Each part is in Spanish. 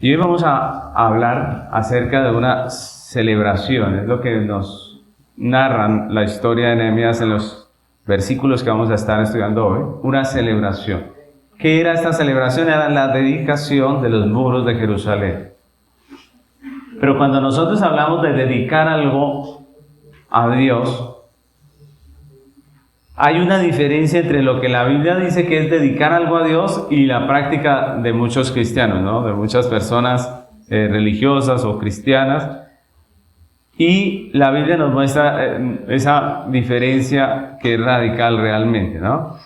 Y hoy vamos a hablar acerca de una celebración, es lo que nos narran la historia de Nehemías en los versículos que vamos a estar estudiando hoy, una celebración. ¿Qué era esta celebración? Era la dedicación de los muros de Jerusalén. Pero cuando nosotros hablamos de dedicar algo a Dios, hay una diferencia entre lo que la Biblia dice que es dedicar algo a Dios y la práctica de muchos cristianos, ¿no? De muchas personas religiosas o cristianas. Y la Biblia nos muestra esa diferencia que es radical realmente, ¿no?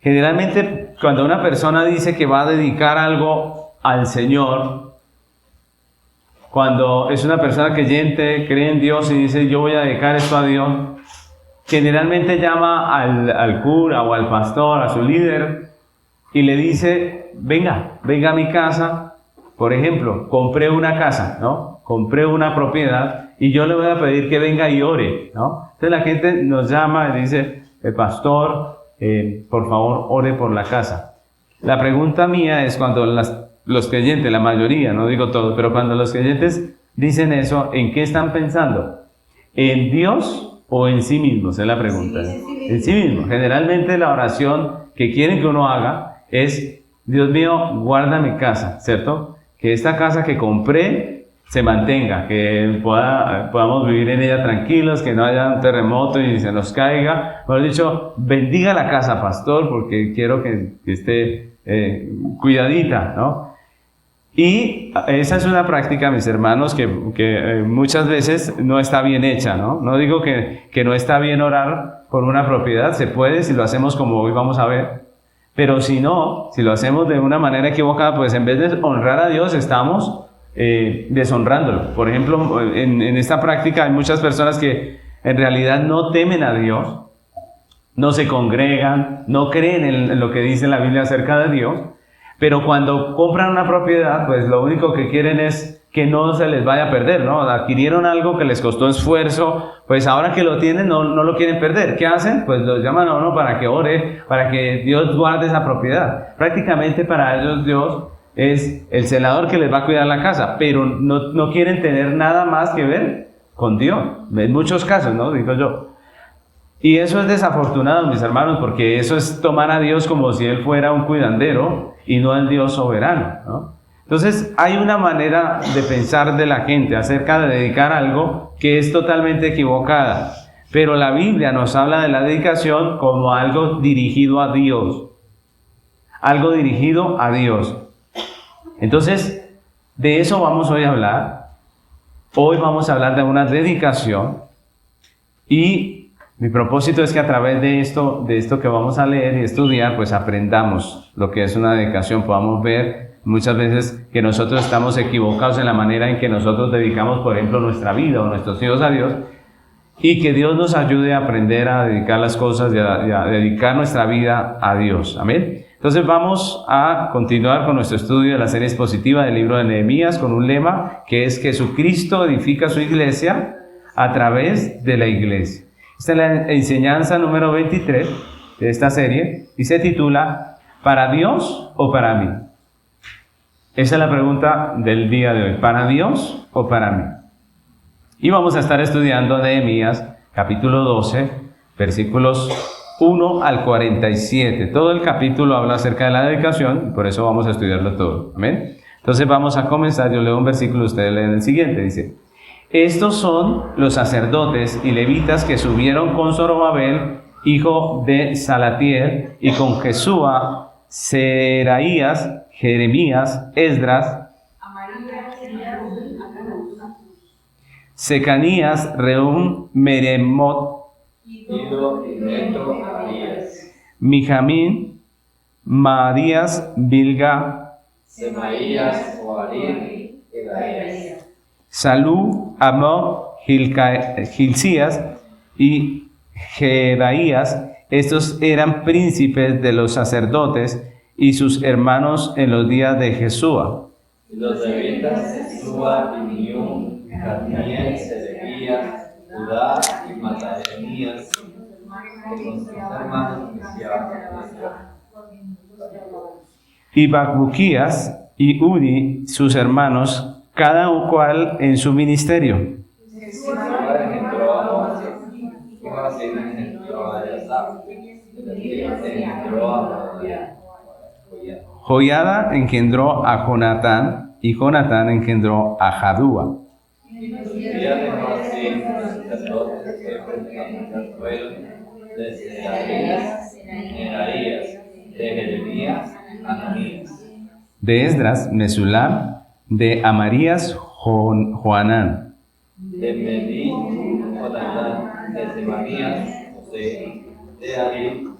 Generalmente, cuando una persona dice que va a dedicar algo al Señor, cuando es una persona creyente, cree en Dios y dice, yo voy a dedicar esto a Dios, generalmente llama al cura o al pastor, a su líder, y le dice, venga a mi casa. Por ejemplo, compré una casa, ¿no? Compré una propiedad y yo le voy a pedir que venga y ore, ¿no? Entonces la gente nos llama y dice, el pastor, por favor, ore por la casa. La pregunta mía es cuando los creyentes, la mayoría, no digo todos, pero cuando los creyentes dicen eso, ¿en qué están pensando? ¿En Dios o en sí mismos? Es la pregunta. En sí mismo. Generalmente la oración que quieren que uno haga es, Dios mío, guarda mi casa, ¿cierto? Que esta casa que compré se mantenga, que podamos vivir en ella tranquilos, que no haya un terremoto y se nos caiga. Por dicho, bendiga la casa, pastor, porque quiero que esté cuidadita, ¿no? Y esa es una práctica, mis hermanos, que muchas veces no está bien hecha, ¿no? No digo que no está bien orar por una propiedad, se puede si lo hacemos como hoy vamos a ver, pero si no, si lo hacemos de una manera equivocada, pues en vez de honrar a Dios, estamos deshonrándolo. Por ejemplo, en esta práctica hay muchas personas que en realidad no temen a Dios, no se congregan, no creen en lo que dice la Biblia acerca de Dios, pero cuando compran una propiedad, pues lo único que quieren es que no se les vaya a perder, ¿no? Adquirieron algo que les costó esfuerzo, pues ahora que lo tienen no lo quieren perder. ¿Qué hacen? Pues los llaman a uno para que ore, para que Dios guarde esa propiedad. Prácticamente para ellos Dios es el celador que les va a cuidar la casa, pero no quieren tener nada más que ver con Dios. En muchos casos, ¿no? Digo yo. Y eso es desafortunado, mis hermanos, porque eso es tomar a Dios como si Él fuera un cuidandero y no el Dios soberano, ¿no? Entonces, hay una manera de pensar de la gente acerca de dedicar algo que es totalmente equivocada. Pero la Biblia nos habla de la dedicación como algo dirigido a Dios. Algo dirigido a Dios. Entonces, de eso vamos hoy a hablar. Hoy vamos a hablar de una dedicación y mi propósito es que a través de esto que vamos a leer y estudiar, pues aprendamos lo que es una dedicación, podamos ver muchas veces que nosotros estamos equivocados en la manera en que nosotros dedicamos, por ejemplo, nuestra vida o nuestros hijos a Dios, y que Dios nos ayude a aprender a dedicar las cosas y a dedicar nuestra vida a Dios. Amén. Entonces vamos a continuar con nuestro estudio de la serie expositiva del libro de Nehemías con un lema que es Jesucristo edifica su iglesia a través de la iglesia. Esta es la enseñanza número 23 de esta serie y se titula ¿Para Dios o para mí? Esa es la pregunta del día de hoy. ¿Para Dios o para mí? Y vamos a estar estudiando Nehemías capítulo 12, versículos 1 al 47. Todo el capítulo habla acerca de la dedicación y por eso vamos a estudiarlo todo. ¿Amén? Entonces vamos a comenzar. Yo leo un versículo, ustedes leen el siguiente. Dice: estos son los sacerdotes y levitas que subieron con Zorobabel, hijo de Salatiel, y con Jesúa, Seraías, Jeremías, Esdras, Secanías, Rehum, Meremot, Mijamín, Maadías, Bilga, Semaías, Joarín, Edaías, Salú, Amok, Hilcías y Jedaías. Estos eran príncipes de los sacerdotes y sus hermanos en los días de Jesúa. y los levitas, Jesúa, Biniún, Jatniel, Sedequías, Judá y Matanías, que con sus hermanos iniciaban la iglesia. Y Bacbuquías, y Udi, sus hermanos, cada cual en su ministerio. Seba engendró a Joacim, y Joacim engendró a Eliasaf, Eliasaf engendró a Joiada. Joiada engendró a Jonatán, y Jonatán engendró a Jadúa. Los días de Joacim, los sacerdotes jefes de familias fueron de Seraías, de Jeremías, Ananías. De Esdras, Mesulam, de Amarías, Joanán. De Medí, Jonatán, de Semanías, José, de Arim,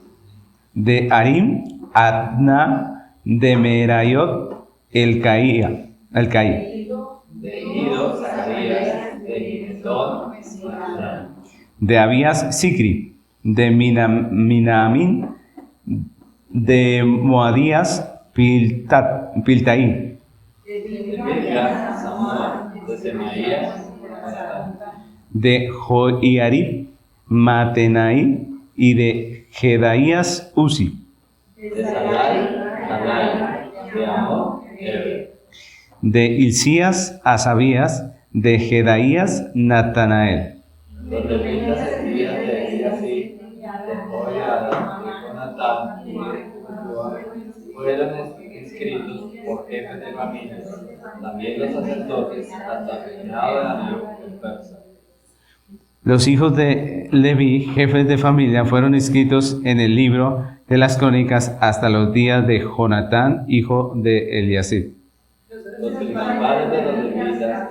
De Arim, Adna, de Merayot, el Caí. de Ido, Zacarías, de Ginetón, Masulam. De Abías, Sicri, de Minamín, de Moadías, Piltaí. De Bilga, Samúa, de Semaías, Jonatán. De Joiarib, Matenaí, y de Jedaías, Uzi. De Salai, Hanai, de Amón, Eber. De Hilcías, Asabías, de Jedaías, Natanael. Los levitas escribían de Eliasib, de Joiada, de Jonatán y de Josué fueron inscritos por jefes de familias, también los sacerdotes, hasta el reinado de Darío el persa. Los hijos de Leví, jefes de familia, fueron inscritos en el libro de las crónicas hasta los días de Jonatán, hijo de Eliasib. Los principales de los levitas,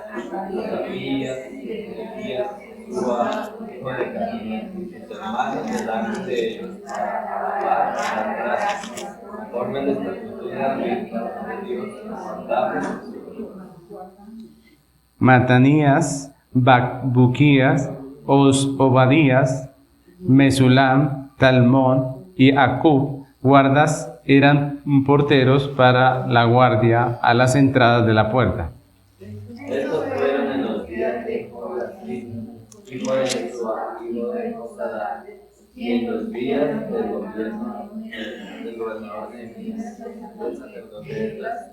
Zabías, Elías, Josué, hijo de Cadías, y sus hermanos delante de ellos, para atrás, conforme al estatuto de David, para Dios, guardables sus hijos. Matanías, Buquías, Obadías, Mesulam, Talmón y Acub, guardas, eran porteros para la guardia a las entradas de la puerta. Estos fueron en los días de Joacim, hijo de Jesúa, hijo de Josadá, y en los días del gobernador Nehemías, del sacerdote Esdras.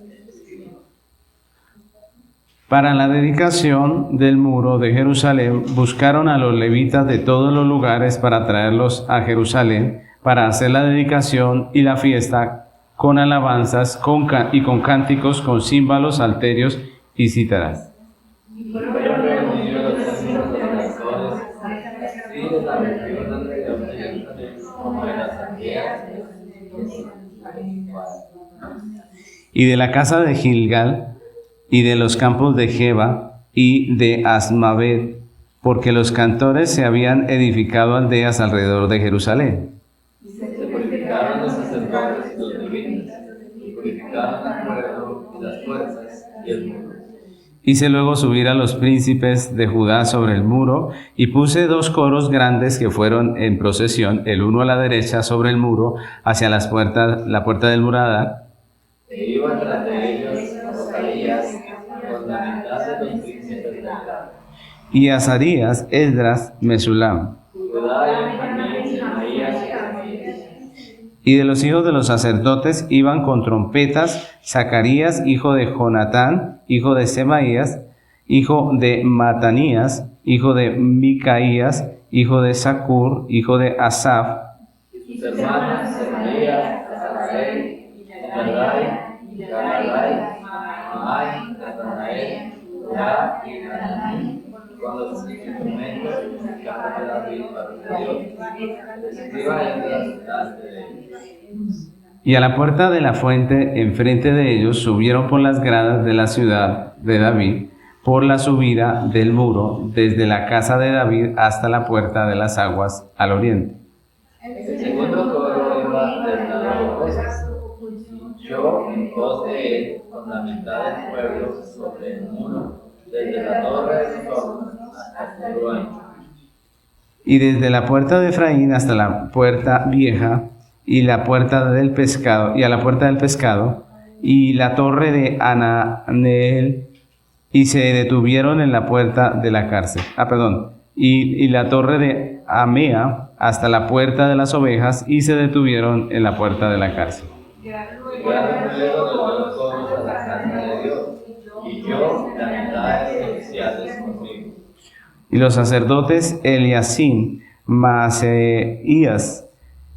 Para la dedicación del muro de Jerusalén, buscaron a los levitas de todos los lugares para traerlos a Jerusalén, para hacer la dedicación y la fiesta con alabanzas y con cánticos, con címbalos, salterios y cítaras. Fueron reunidos los sonidos de los cantores, así de la región alrededor de Jerusalén, como de las aldeas Y de la casa de Gilgal, y de los campos de Jeba, y de Asmavet, porque los cantores se habían edificado aldeas alrededor de Jerusalén. Se purificaron los sacerdotes y los levitas, y purificaron el pueblo y las fuerzas y el muro. Hice luego subir a los príncipes de Judá sobre el muro, y puse 2 coros grandes que fueron en procesión, el uno a la derecha sobre el muro, hacia la puerta del muradar, E iban tras de ellos Zacarías con la mitad de los príncipes de Judá. y Azarías, Esdras, Mesulam. Judá y Benjamín, Semaías y Jeremías. Y de los hijos de los sacerdotes iban con trompetas Zacarías, hijo de Jonatán, hijo de Semaías, hijo de Matanías, hijo de Micaías, hijo de Zacur, hijo de Asaf, Y sus hermanos Semaías, Azarael, Adai, Galalai, Maai, Natanael, Judá y Hanani, con los instrumentos musicales de David para Dios. Escriba delante de ellos. y a la puerta de la fuente enfrente de ellos subieron por las gradas de la ciudad de David, por la subida del muro, desde la casa de David hasta la puerta de las aguas al oriente. El segundo coro iba del lado oeste. Yo en pos de él, con la mitad del pueblo sobre el muro, desde la torre de sus hornos hasta el muro. Y desde la puerta de Efraín hasta la puerta vieja, y la puerta del pescado, y a la puerta del pescado, y la torre de Ananeel, y se detuvieron en la puerta de la cárcel. Y la torre de Amea hasta la puerta de las ovejas, y se detuvieron en la puerta de la cárcel. Llegaron luego los dos coros a la casa y yo la mitad de los oficiales conmigo. Y los sacerdotes Eliacín, Maaseías,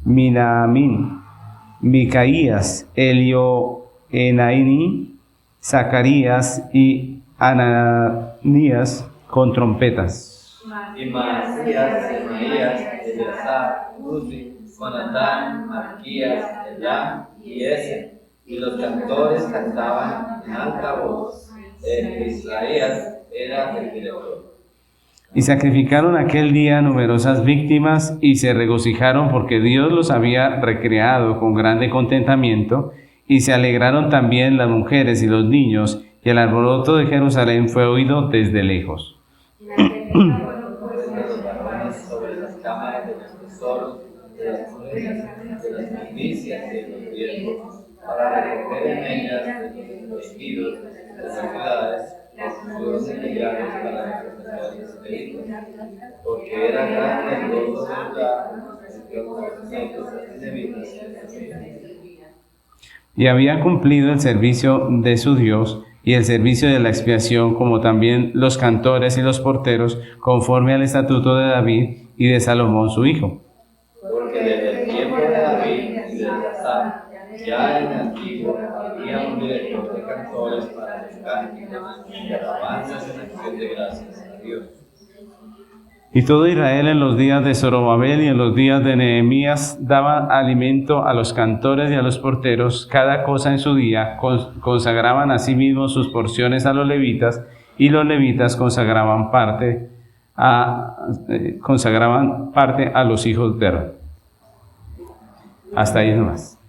Minamín, Micaías, Elioenaí, Zacarías y Ananías con trompetas. Y Maasías, Semaías, Eleazar, Uzi, Jonatán, Marquías, Elam y Ese. Y los cantores cantaban en alta voz. Isaías era el director. Y sacrificaron aquel día numerosas víctimas y se regocijaron porque Dios los había recreado con grande contentamiento, y se alegraron también las mujeres y los niños, y el alboroto de Jerusalén fue oído desde lejos. Los varones sobre las cámaras de los tesoros, de las mujeres, de las milicias y de los viejos, para recoger en ellas los vestidos de las ciudades, los enviados para las profesiones pedidas, porque era grande el gozo de Judá, entre otros acentos levitas y Y había cumplido el servicio de su Dios y el servicio de la expiación, como también los cantores y los porteros, conforme al estatuto de David y de Salomón su hijo. Porque desde el tiempo de David y de Azar, ya en el antiguo, había un director de cantores para los cánticos y alabanzas en acción de gracias a Dios. Y todo Israel en los días de Zorobabel y en los días de Nehemías daba alimento a los cantores y a los porteros, cada cosa en su día, consagraban a sí mismos sus porciones a los levitas, y los levitas consagraban parte a los hijos de Aaron. Hasta ahí nomás.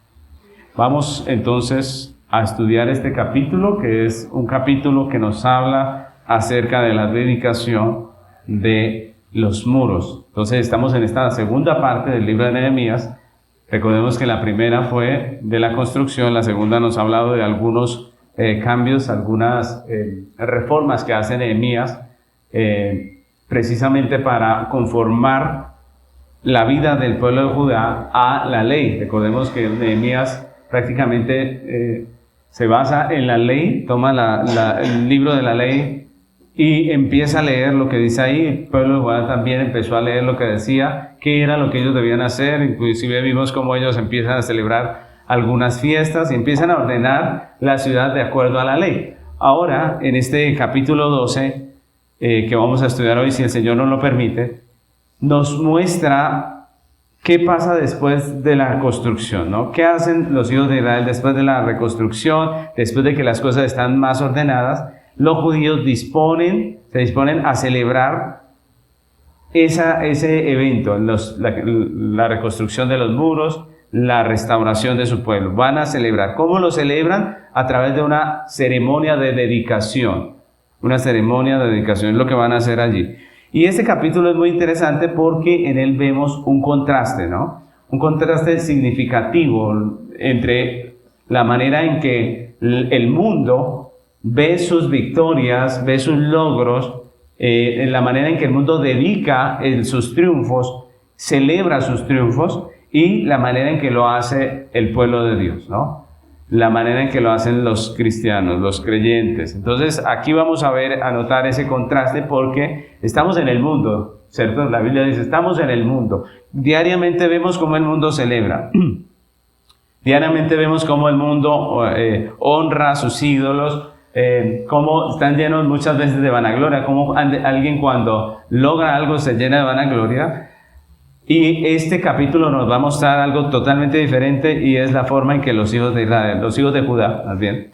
Vamos entonces a estudiar este capítulo, que es un capítulo que nos habla acerca de la dedicación de los muros. Entonces estamos en esta segunda parte del libro de Nehemías. Recordemos que la primera fue de la construcción, la segunda nos ha hablado de algunos cambios, algunas reformas que hace Nehemías precisamente para conformar la vida del pueblo de Judá a la ley. Recordemos que Nehemías prácticamente se basa en la ley, toma el libro de la ley y empieza a leer lo que dice ahí. El pueblo de Judá también empezó a leer lo que decía, qué era lo que ellos debían hacer. Inclusive vimos cómo ellos empiezan a celebrar algunas fiestas y empiezan a ordenar la ciudad de acuerdo a la ley. Ahora, en este capítulo 12, que vamos a estudiar hoy, si el Señor nos lo permite, nos muestra qué pasa después de la construcción, ¿no? ¿Qué hacen los hijos de Israel después de la reconstrucción, después de que las cosas están más ordenadas? Los judíos se disponen a celebrar ese evento, la reconstrucción de los muros, la restauración de su pueblo. Van a celebrar. ¿Cómo lo celebran? A través de una ceremonia de dedicación. Una ceremonia de dedicación es lo que van a hacer allí. Y este capítulo es muy interesante porque en él vemos un contraste, ¿no? Un contraste significativo entre la manera en que el mundo ve sus victorias, ve sus logros, en la manera en que el mundo dedica sus triunfos, celebra sus triunfos, y la manera en que lo hace el pueblo de Dios, ¿no? La manera en que lo hacen los cristianos, los creyentes. Entonces aquí vamos a notar ese contraste porque estamos en el mundo, ¿cierto? La Biblia dice, estamos en el mundo. Diariamente vemos cómo el mundo celebra. Diariamente vemos cómo el mundo honra a sus ídolos, cómo están llenos muchas veces de vanagloria, cómo alguien cuando logra algo se llena de vanagloria. Y este capítulo nos va a mostrar algo totalmente diferente, y es la forma en que los hijos de Israel, los hijos de Judá, más bien,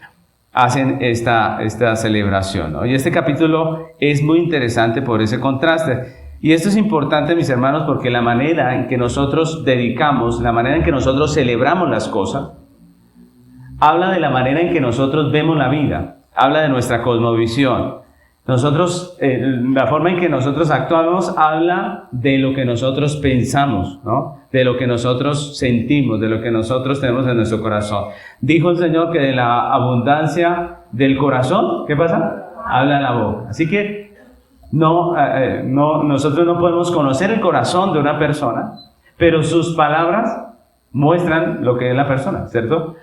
hacen esta celebración, ¿no? Y este capítulo es muy interesante por ese contraste. Y esto es importante, mis hermanos, porque la manera en que nosotros dedicamos, la manera en que nosotros celebramos las cosas, habla de la manera en que nosotros vemos la vida, habla de nuestra cosmovisión. Nosotros, la forma en que nosotros actuamos habla de lo que nosotros pensamos, ¿no? De lo que nosotros sentimos, de lo que nosotros tenemos en nuestro corazón. Dijo el Señor que de la abundancia del corazón, ¿qué pasa? Habla la boca. Así que nosotros no podemos conocer el corazón de una persona, pero sus palabras muestran lo que es la persona, ¿cierto?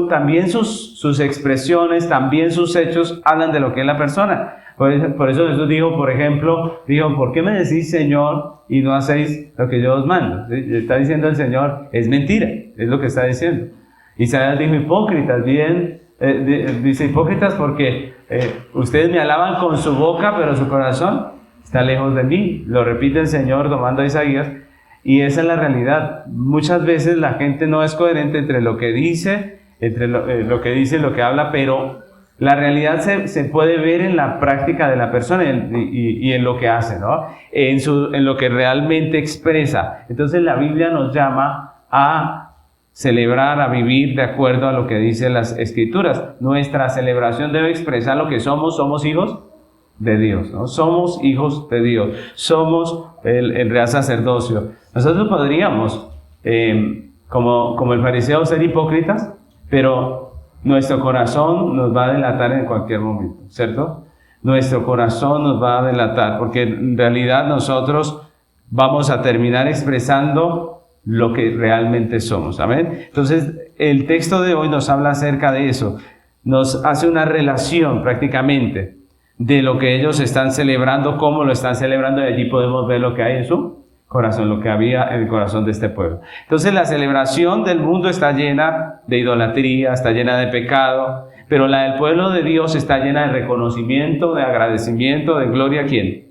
también sus expresiones, también sus hechos hablan de lo que es la persona. Por eso Jesús dijo, por ejemplo, ¿por qué me decís Señor y no hacéis lo que yo os mando? ¿Sí? Está diciendo el Señor, es mentira, es lo que está diciendo. Isaías dijo, hipócritas, dice hipócritas porque ustedes me alaban con su boca, pero su corazón está lejos de mí. Lo repite el Señor tomando a Isaías, y esa es la realidad. Muchas veces la gente no es coherente entre lo que dice, lo que dice y lo que habla, pero la realidad se puede ver en la práctica de la persona y en lo que hace, ¿no? En lo que realmente expresa. Entonces la Biblia nos llama a celebrar, a vivir de acuerdo a lo que dicen las Escrituras. Nuestra celebración debe expresar lo que somos hijos de Dios, ¿no? Somos hijos de Dios, somos el real sacerdocio. Nosotros podríamos, como el fariseo, ser hipócritas, pero nuestro corazón nos va a delatar en cualquier momento, ¿cierto? Nuestro corazón nos va a delatar, porque en realidad nosotros vamos a terminar expresando lo que realmente somos, ¿amén? Entonces, el texto de hoy nos habla acerca de eso, nos hace una relación prácticamente de lo que ellos están celebrando, cómo lo están celebrando, y allí podemos ver lo que hay en su corazón, lo que había en el corazón de este pueblo. Entonces la celebración del mundo está llena de idolatría, está llena de pecado, pero la del pueblo de Dios está llena de reconocimiento, de agradecimiento, de gloria ¿a quién?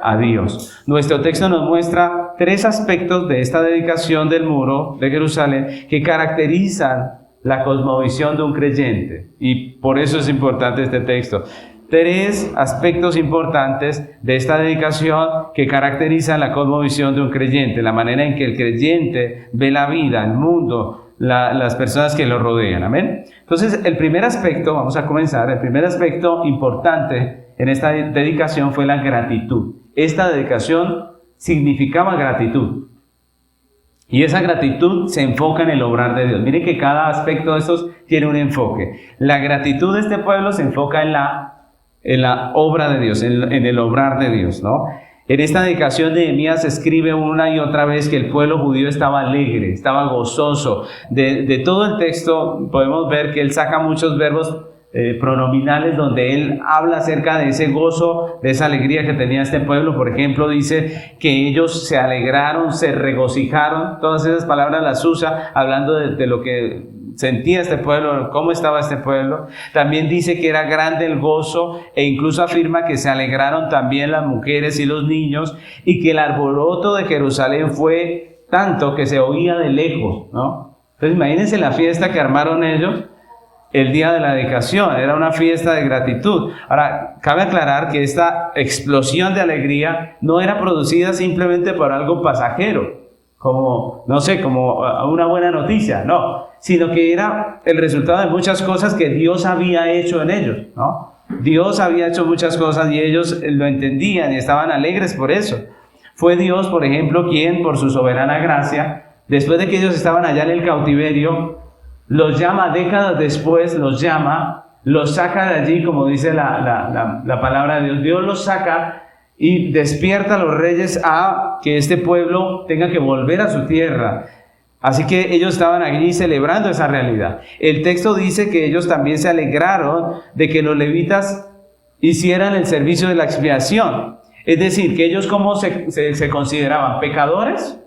A Dios. Nuestro texto nos muestra 3 aspectos de esta dedicación del muro de Jerusalén que caracterizan la cosmovisión de un creyente, y por eso es importante este texto. 3 aspectos importantes de esta dedicación que caracterizan la cosmovisión de un creyente, la manera en que el creyente ve la vida, el mundo, las personas que lo rodean. Amén. Entonces, el primer aspecto, vamos a comenzar, el primer aspecto importante en esta dedicación fue la gratitud. Esta dedicación significaba gratitud. Y esa gratitud se enfoca en el obrar de Dios. Miren que cada aspecto de estos tiene un enfoque. La gratitud de este pueblo se enfoca en la obra de Dios, en el obrar de Dios, ¿no? En esta dedicación de Nehemías se escribe una y otra vez que el pueblo judío estaba alegre, estaba gozoso. De todo el texto podemos ver que él saca muchos verbos pronominales donde él habla acerca de ese gozo, de esa alegría que tenía este pueblo. Por ejemplo, dice que ellos se alegraron, se regocijaron. Todas esas palabras las usa hablando de lo que sentía este pueblo, cómo estaba este pueblo. También dice que era grande el gozo, e incluso afirma que se alegraron también las mujeres y los niños, y que el alboroto de Jerusalén fue tanto que se oía de lejos, ¿no? Entonces imagínense la fiesta que armaron ellos el día de la dedicación. Era una fiesta de gratitud. Ahora, cabe aclarar que esta explosión de alegría no era producida simplemente por algo pasajero, como una buena noticia, no, sino que era el resultado de muchas cosas que Dios había hecho en ellos, ¿no? Dios había hecho muchas cosas y ellos lo entendían y estaban alegres por eso. Fue Dios, por ejemplo, quien, por su soberana gracia, después de que ellos estaban allá en el cautiverio, los llama décadas después, los saca de allí, como dice la palabra de Dios. Dios los saca y despierta a los reyes a que este pueblo tenga que volver a su tierra. Así que ellos estaban allí celebrando esa realidad. El texto dice que ellos también se alegraron de que los levitas hicieran el servicio de la expiación. Es decir, que ellos ¿cómo se consideraban? ¿Pecadores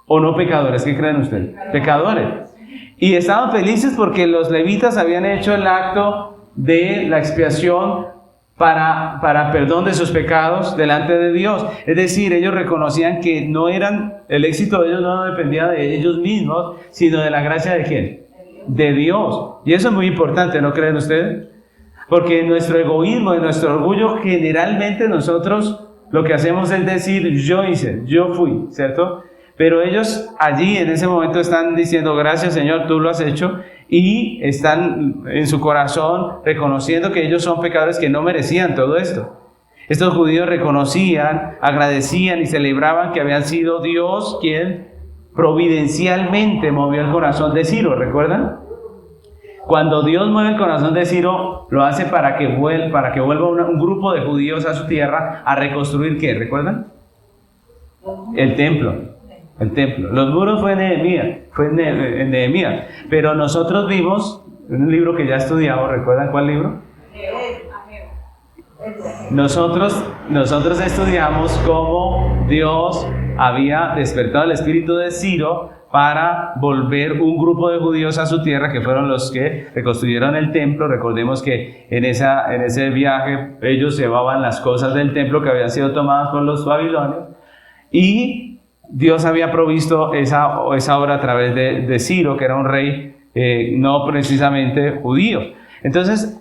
o no pecadores? ¿Qué creen ustedes? Pecadores. Y estaban felices porque los levitas habían hecho el acto de la expiación para perdón de sus pecados delante de Dios. Es decir, ellos reconocían que el éxito de ellos no dependía de ellos mismos, sino de la gracia de ¿quién? De Dios. Y eso es muy importante, ¿no creen ustedes? Porque en nuestro egoísmo, en nuestro orgullo, generalmente nosotros lo que hacemos es decir, yo hice, yo fui, ¿cierto? Pero ellos allí en ese momento están diciendo, gracias Señor, tú lo has hecho, y están en su corazón reconociendo que ellos son pecadores que no merecían todo esto. Estos judíos reconocían, agradecían y celebraban que habían sido Dios quien providencialmente movió el corazón de Ciro, ¿recuerdan? Cuando Dios mueve el corazón de Ciro, lo hace para que vuelva un grupo de judíos a su tierra a reconstruir, ¿qué? ¿Recuerdan? El templo. el templo. Los muros fue en Nehemías. Pero nosotros vimos en un libro que ya estudiamos, ¿recuerdan cuál libro? Nosotros estudiamos cómo Dios había despertado el espíritu de Ciro para volver un grupo de judíos a su tierra, que fueron los que reconstruyeron el templo. Recordemos que en ese viaje ellos llevaban las cosas del templo que habían sido tomadas por los babilonios, y Dios había provisto esa obra a través de Ciro, que era un rey no precisamente judío. Entonces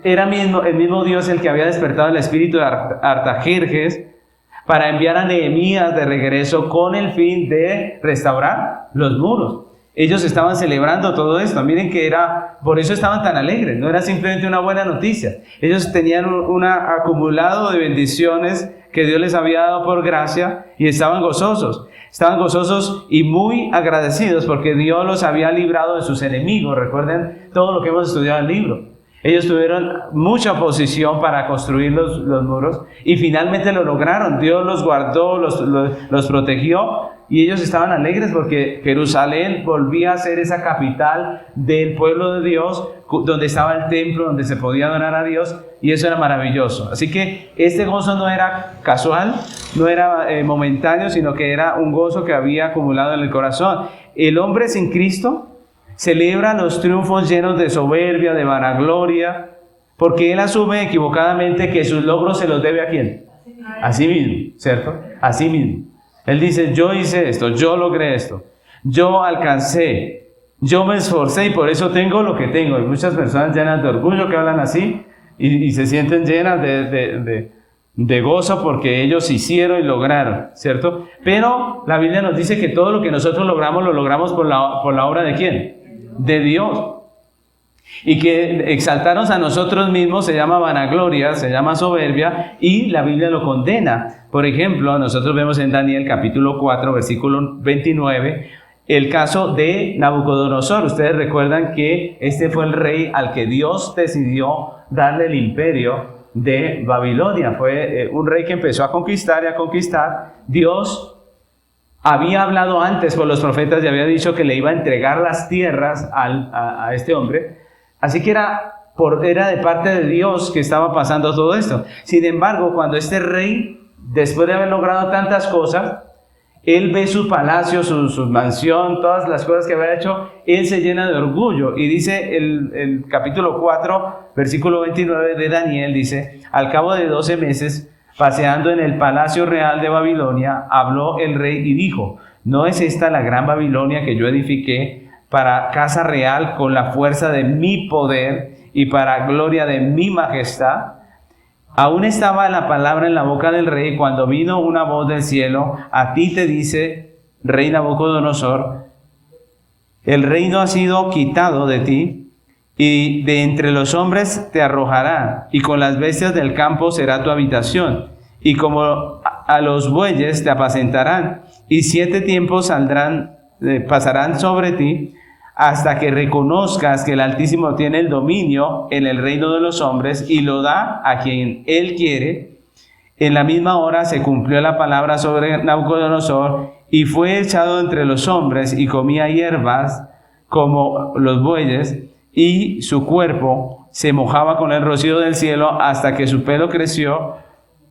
era el mismo Dios el que había despertado el espíritu de Artajerjes para enviar a Nehemías de regreso con el fin de restaurar los muros. Ellos estaban celebrando todo esto. Miren que por eso estaban tan alegres. No era simplemente una buena noticia. Ellos tenían un acumulado de bendiciones que Dios les había dado por gracia y estaban gozosos. Estaban gozosos y muy agradecidos porque Dios los había librado de sus enemigos. Recuerden todo lo que hemos estudiado en el libro. Ellos tuvieron mucha oposición para construir los muros y finalmente lo lograron. Dios los guardó, los protegió, y ellos estaban alegres porque Jerusalén volvía a ser esa capital del pueblo de Dios, donde estaba el templo, donde se podía adorar a Dios, y eso era maravilloso. Así que este gozo no era casual, no era momentáneo, sino que era un gozo que había acumulado en el corazón. El hombre sin Cristo celebra los triunfos llenos de soberbia, de vanagloria, porque él asume equivocadamente que sus logros se los debe ¿a quién? A sí mismo, ¿cierto? A sí mismo. Él dice, yo hice esto, yo logré esto, yo alcancé, yo me esforcé y por eso tengo lo que tengo. Hay muchas personas llenas de orgullo que hablan así y se sienten llenas de gozo porque ellos hicieron y lograron, ¿cierto? Pero la Biblia nos dice que todo lo que nosotros logramos, lo logramos por la obra ¿de quién? De Dios. Y que exaltarnos a nosotros mismos se llama vanagloria, se llama soberbia, y la Biblia lo condena. Por ejemplo, nosotros vemos en Daniel capítulo 4, versículo 29, el caso de Nabucodonosor. Ustedes recuerdan que este fue el rey al que Dios decidió darle el imperio de Babilonia. Fue un rey que empezó a conquistar y a conquistar. Dios había hablado antes por los profetas y había dicho que le iba a entregar las tierras a este hombre. Así que era de parte de Dios que estaba pasando todo esto. Sin embargo, cuando este rey, después de haber logrado tantas cosas, él ve su palacio, su mansión, todas las cosas que había hecho, él se llena de orgullo. Y dice el capítulo 4, versículo 29 de Daniel, dice, al cabo de 12 meses, paseando en el palacio real de Babilonia, habló el rey y dijo, ¿no es esta la gran Babilonia que yo edifiqué para casa real con la fuerza de mi poder y para gloria de mi majestad? Aún estaba la palabra en la boca del rey cuando vino una voz del cielo, a ti te dice, rey Nabucodonosor, el reino ha sido quitado de ti, y de entre los hombres te arrojará, y con las bestias del campo será tu habitación, y como a los bueyes te apacentarán, y 7 tiempos pasarán sobre ti, hasta que reconozcas que el Altísimo tiene el dominio en el reino de los hombres y lo da a quien Él quiere. En la misma hora se cumplió la palabra sobre Nabucodonosor y fue echado entre los hombres y comía hierbas como los bueyes y su cuerpo se mojaba con el rocío del cielo hasta que su pelo creció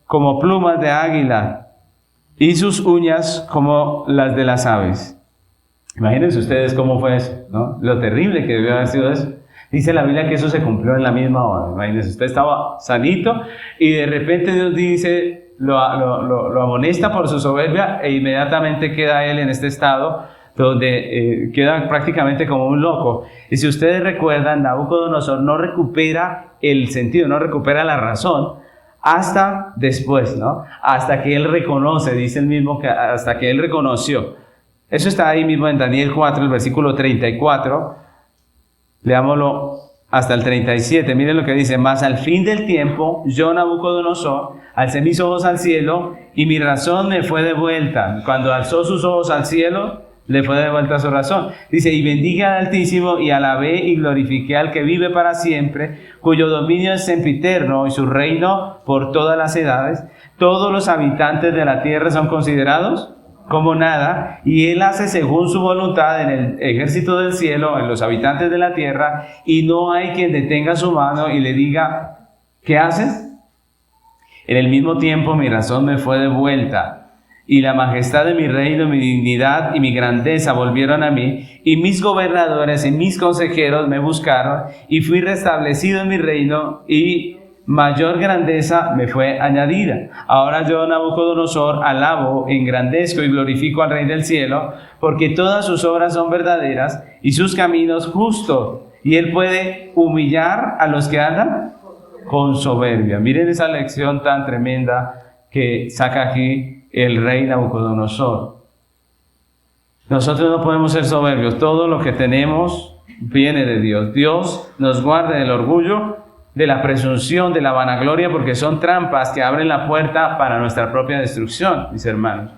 como plumas de águila y sus uñas como las de las aves. Imagínense ustedes cómo fue eso, ¿no? Lo terrible que debió haber sido eso. Dice la Biblia que eso se cumplió en la misma hora. Imagínense, usted estaba sanito y de repente Dios dice, lo amonesta por su soberbia e inmediatamente queda él en este estado donde queda prácticamente como un loco. Y si ustedes recuerdan, Nabucodonosor no recupera el sentido, no recupera la razón hasta después, ¿no? Hasta que él reconoce, dice el mismo, que hasta que él reconoció. Eso está ahí mismo en Daniel 4, el versículo 34. Leámoslo hasta el 37. Miren lo que dice. Mas al fin del tiempo, yo, Nabucodonosor, alcé mis ojos al cielo y mi razón me fue devuelta. Cuando alzó sus ojos al cielo, le fue devuelta su razón. Dice, y bendije al Altísimo y alabé y glorifiqué al que vive para siempre, cuyo dominio es sempiterno y su reino por todas las edades. Todos los habitantes de la tierra son considerados como nada, y Él hace según su voluntad en el ejército del cielo, en los habitantes de la tierra, y no hay quien detenga su mano y le diga, ¿qué haces? En el mismo tiempo mi razón me fue devuelta, y la majestad de mi reino, mi dignidad y mi grandeza volvieron a mí, y mis gobernadores y mis consejeros me buscaron, y fui restablecido en mi reino, y mayor grandeza me fue añadida. Ahora yo, Nabucodonosor, alabo, engrandezco y glorifico al Rey del cielo, porque todas sus obras son verdaderas y sus caminos justos, y Él puede humillar a los que andan con soberbia. Miren esa lección tan tremenda que saca aquí el rey Nabucodonosor. Nosotros no podemos ser soberbios. Todo lo que tenemos viene de Dios. Dios nos guarda del orgullo, de la presunción, de la vanagloria, porque son trampas que abren la puerta para nuestra propia destrucción, mis hermanos.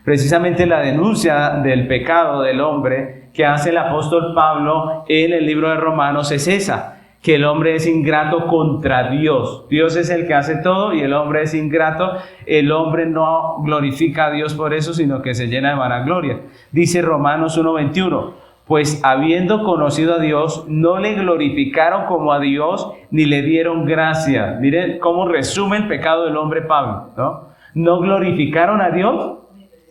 Precisamente la denuncia del pecado del hombre que hace el apóstol Pablo en el libro de Romanos es esa, que el hombre es ingrato contra Dios. Dios es el que hace todo y el hombre es ingrato. El hombre no glorifica a Dios por eso, sino que se llena de vanagloria. Dice Romanos 1:21, pues habiendo conocido a Dios, no le glorificaron como a Dios, ni le dieron gracia. Miren cómo resume el pecado del hombre Pablo, ¿no? No glorificaron a Dios,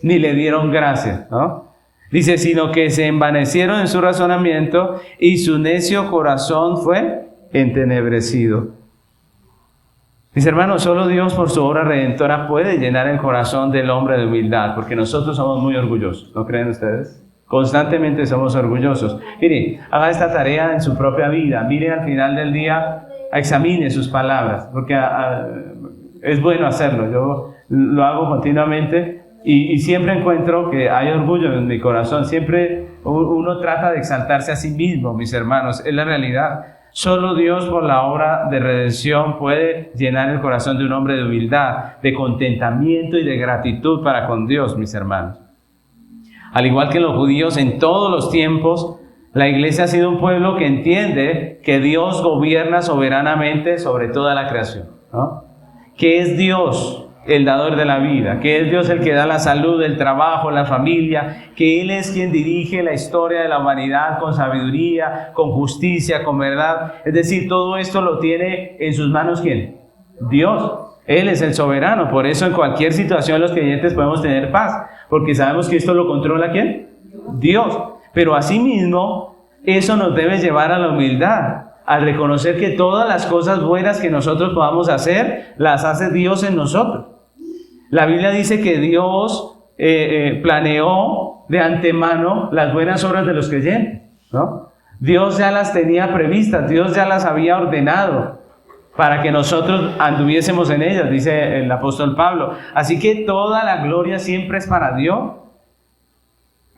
ni le dieron gracia, ¿no? Dice, sino que se envanecieron en su razonamiento y su necio corazón fue entenebrecido. Mis hermanos, solo Dios por su obra redentora puede llenar el corazón del hombre de humildad, porque nosotros somos muy orgullosos, ¿no creen ustedes? Constantemente somos orgullosos. Mire, haga esta tarea en su propia vida. Mire al final del día, examine sus palabras, porque es bueno hacerlo. Yo lo hago continuamente. Y siempre encuentro que hay orgullo en mi corazón. Siempre uno trata de exaltarse a sí mismo, mis hermanos. Es la realidad. Solo Dios por la obra de redención puede llenar el corazón de un hombre de humildad, de contentamiento y de gratitud para con Dios, mis hermanos. Al igual que los judíos en todos los tiempos, la iglesia ha sido un pueblo que entiende que Dios gobierna soberanamente sobre toda la creación, ¿no? Que es Dios el dador de la vida, que es Dios el que da la salud, el trabajo, la familia, que Él es quien dirige la historia de la humanidad con sabiduría, con justicia, con verdad. Es decir, todo esto lo tiene en sus manos ¿quién? Dios. Él es el soberano. Por eso en cualquier situación los creyentes podemos tener paz, porque sabemos que esto lo controla ¿quién? Dios. Pero asimismo, eso nos debe llevar a la humildad, al reconocer que todas las cosas buenas que nosotros podamos hacer, las hace Dios en nosotros. La Biblia dice que Dios planeó de antemano las buenas obras de los creyentes, ¿no? Dios ya las tenía previstas, Dios ya las había ordenado para que nosotros anduviésemos en ellas, dice el apóstol Pablo. Así que toda la gloria siempre es para Dios.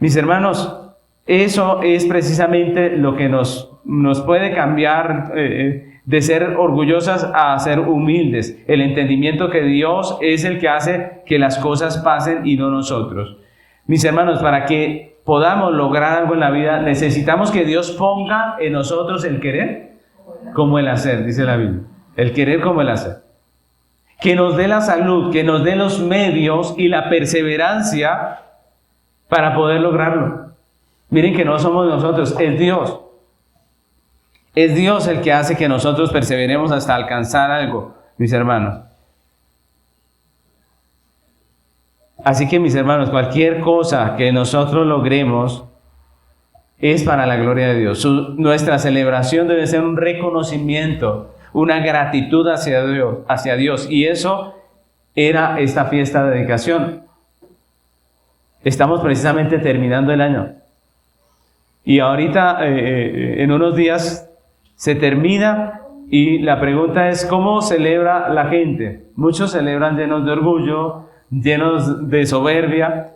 Mis hermanos, eso es precisamente lo que nos puede cambiar de ser orgullosas a ser humildes. El entendimiento que Dios es el que hace que las cosas pasen y no nosotros. Mis hermanos, para que podamos lograr algo en la vida, necesitamos que Dios ponga en nosotros el querer como el hacer, dice la Biblia. El querer como el hacer. Que nos dé la salud, que nos dé los medios y la perseverancia para poder lograrlo. Miren que no somos nosotros, es Dios. Es Dios el que hace que nosotros perseveremos hasta alcanzar algo, mis hermanos. Así que, mis hermanos, cualquier cosa que nosotros logremos es para la gloria de Dios. Nuestra celebración debe ser un reconocimiento, una gratitud hacia Dios. Y eso era esta fiesta de dedicación. Estamos precisamente terminando el año. Y ahorita, en unos días, se termina y la pregunta es, ¿cómo celebra la gente? Muchos celebran llenos de orgullo, llenos de soberbia,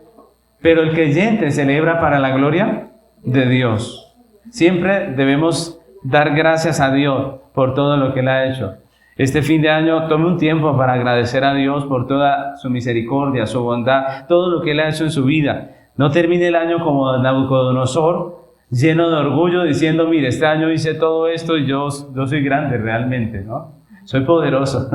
pero el creyente celebra para la gloria de Dios. Siempre debemos dar gracias a Dios por todo lo que Él ha hecho. Este fin de año tome un tiempo para agradecer a Dios por toda su misericordia, su bondad, todo lo que Él ha hecho en su vida. No termine el año como Nabucodonosor, lleno de orgullo, diciendo, mire, este año hice todo esto y yo soy grande realmente, ¿no? Soy poderoso.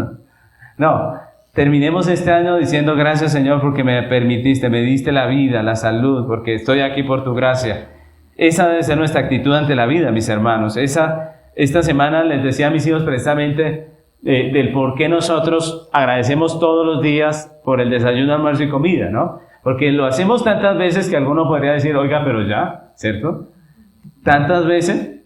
No, terminemos este año diciendo gracias, Señor, porque me permitiste, me diste la vida, la salud, porque estoy aquí por tu gracia. Esa debe ser nuestra actitud ante la vida, mis hermanos. Esta semana les decía a mis hijos precisamente del por qué nosotros agradecemos todos los días por el desayuno, almuerzo y comida, ¿no? Porque lo hacemos tantas veces que alguno podría decir, oiga, pero ya, ¿cierto? Tantas veces,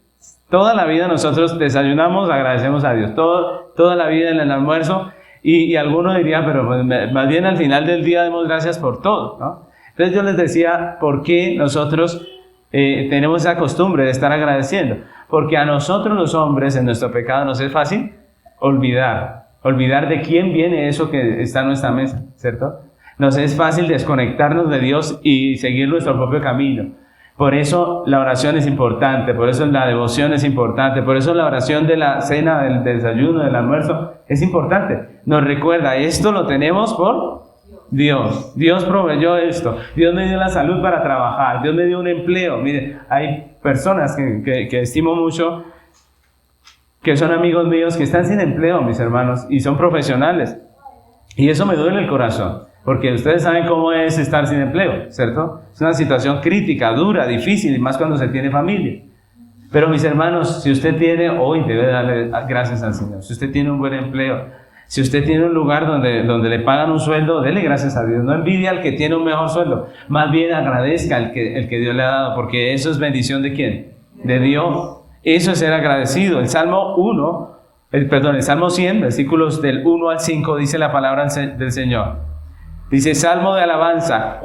toda la vida nosotros desayunamos, agradecemos a Dios, toda la vida en el almuerzo, y alguno diría, pero pues, más bien al final del día demos gracias por todo, ¿no? Entonces yo les decía, ¿por qué nosotros tenemos esa costumbre de estar agradeciendo? Porque a nosotros los hombres en nuestro pecado nos es fácil olvidar de quién viene eso que está en nuestra mesa, ¿cierto? Nos es fácil desconectarnos de Dios y seguir nuestro propio camino. Por eso la oración es importante, por eso la devoción es importante, por eso la oración de la cena, del desayuno, del almuerzo es importante. Nos recuerda, esto lo tenemos por Dios. Dios proveyó esto. Dios me dio la salud para trabajar. Dios me dio un empleo. Mire, hay personas que estimo mucho, que son amigos míos, que están sin empleo, mis hermanos, y son profesionales. Y eso me duele el corazón, porque ustedes saben cómo es estar sin empleo, ¿cierto? Es una situación crítica, dura, difícil, y más cuando se tiene familia. Pero mis hermanos, si usted tiene, hoy debe darle gracias al Señor. Si usted tiene un buen empleo, si usted tiene un lugar donde le pagan un sueldo, dele gracias a Dios. No envidie al que tiene un mejor sueldo, más bien agradezca el que Dios le ha dado, porque eso es bendición ¿de quién? De Dios. Eso es ser agradecido. El Salmo 100, versículos del 1 al 5, dice la palabra del Señor. Dice, Salmo de alabanza,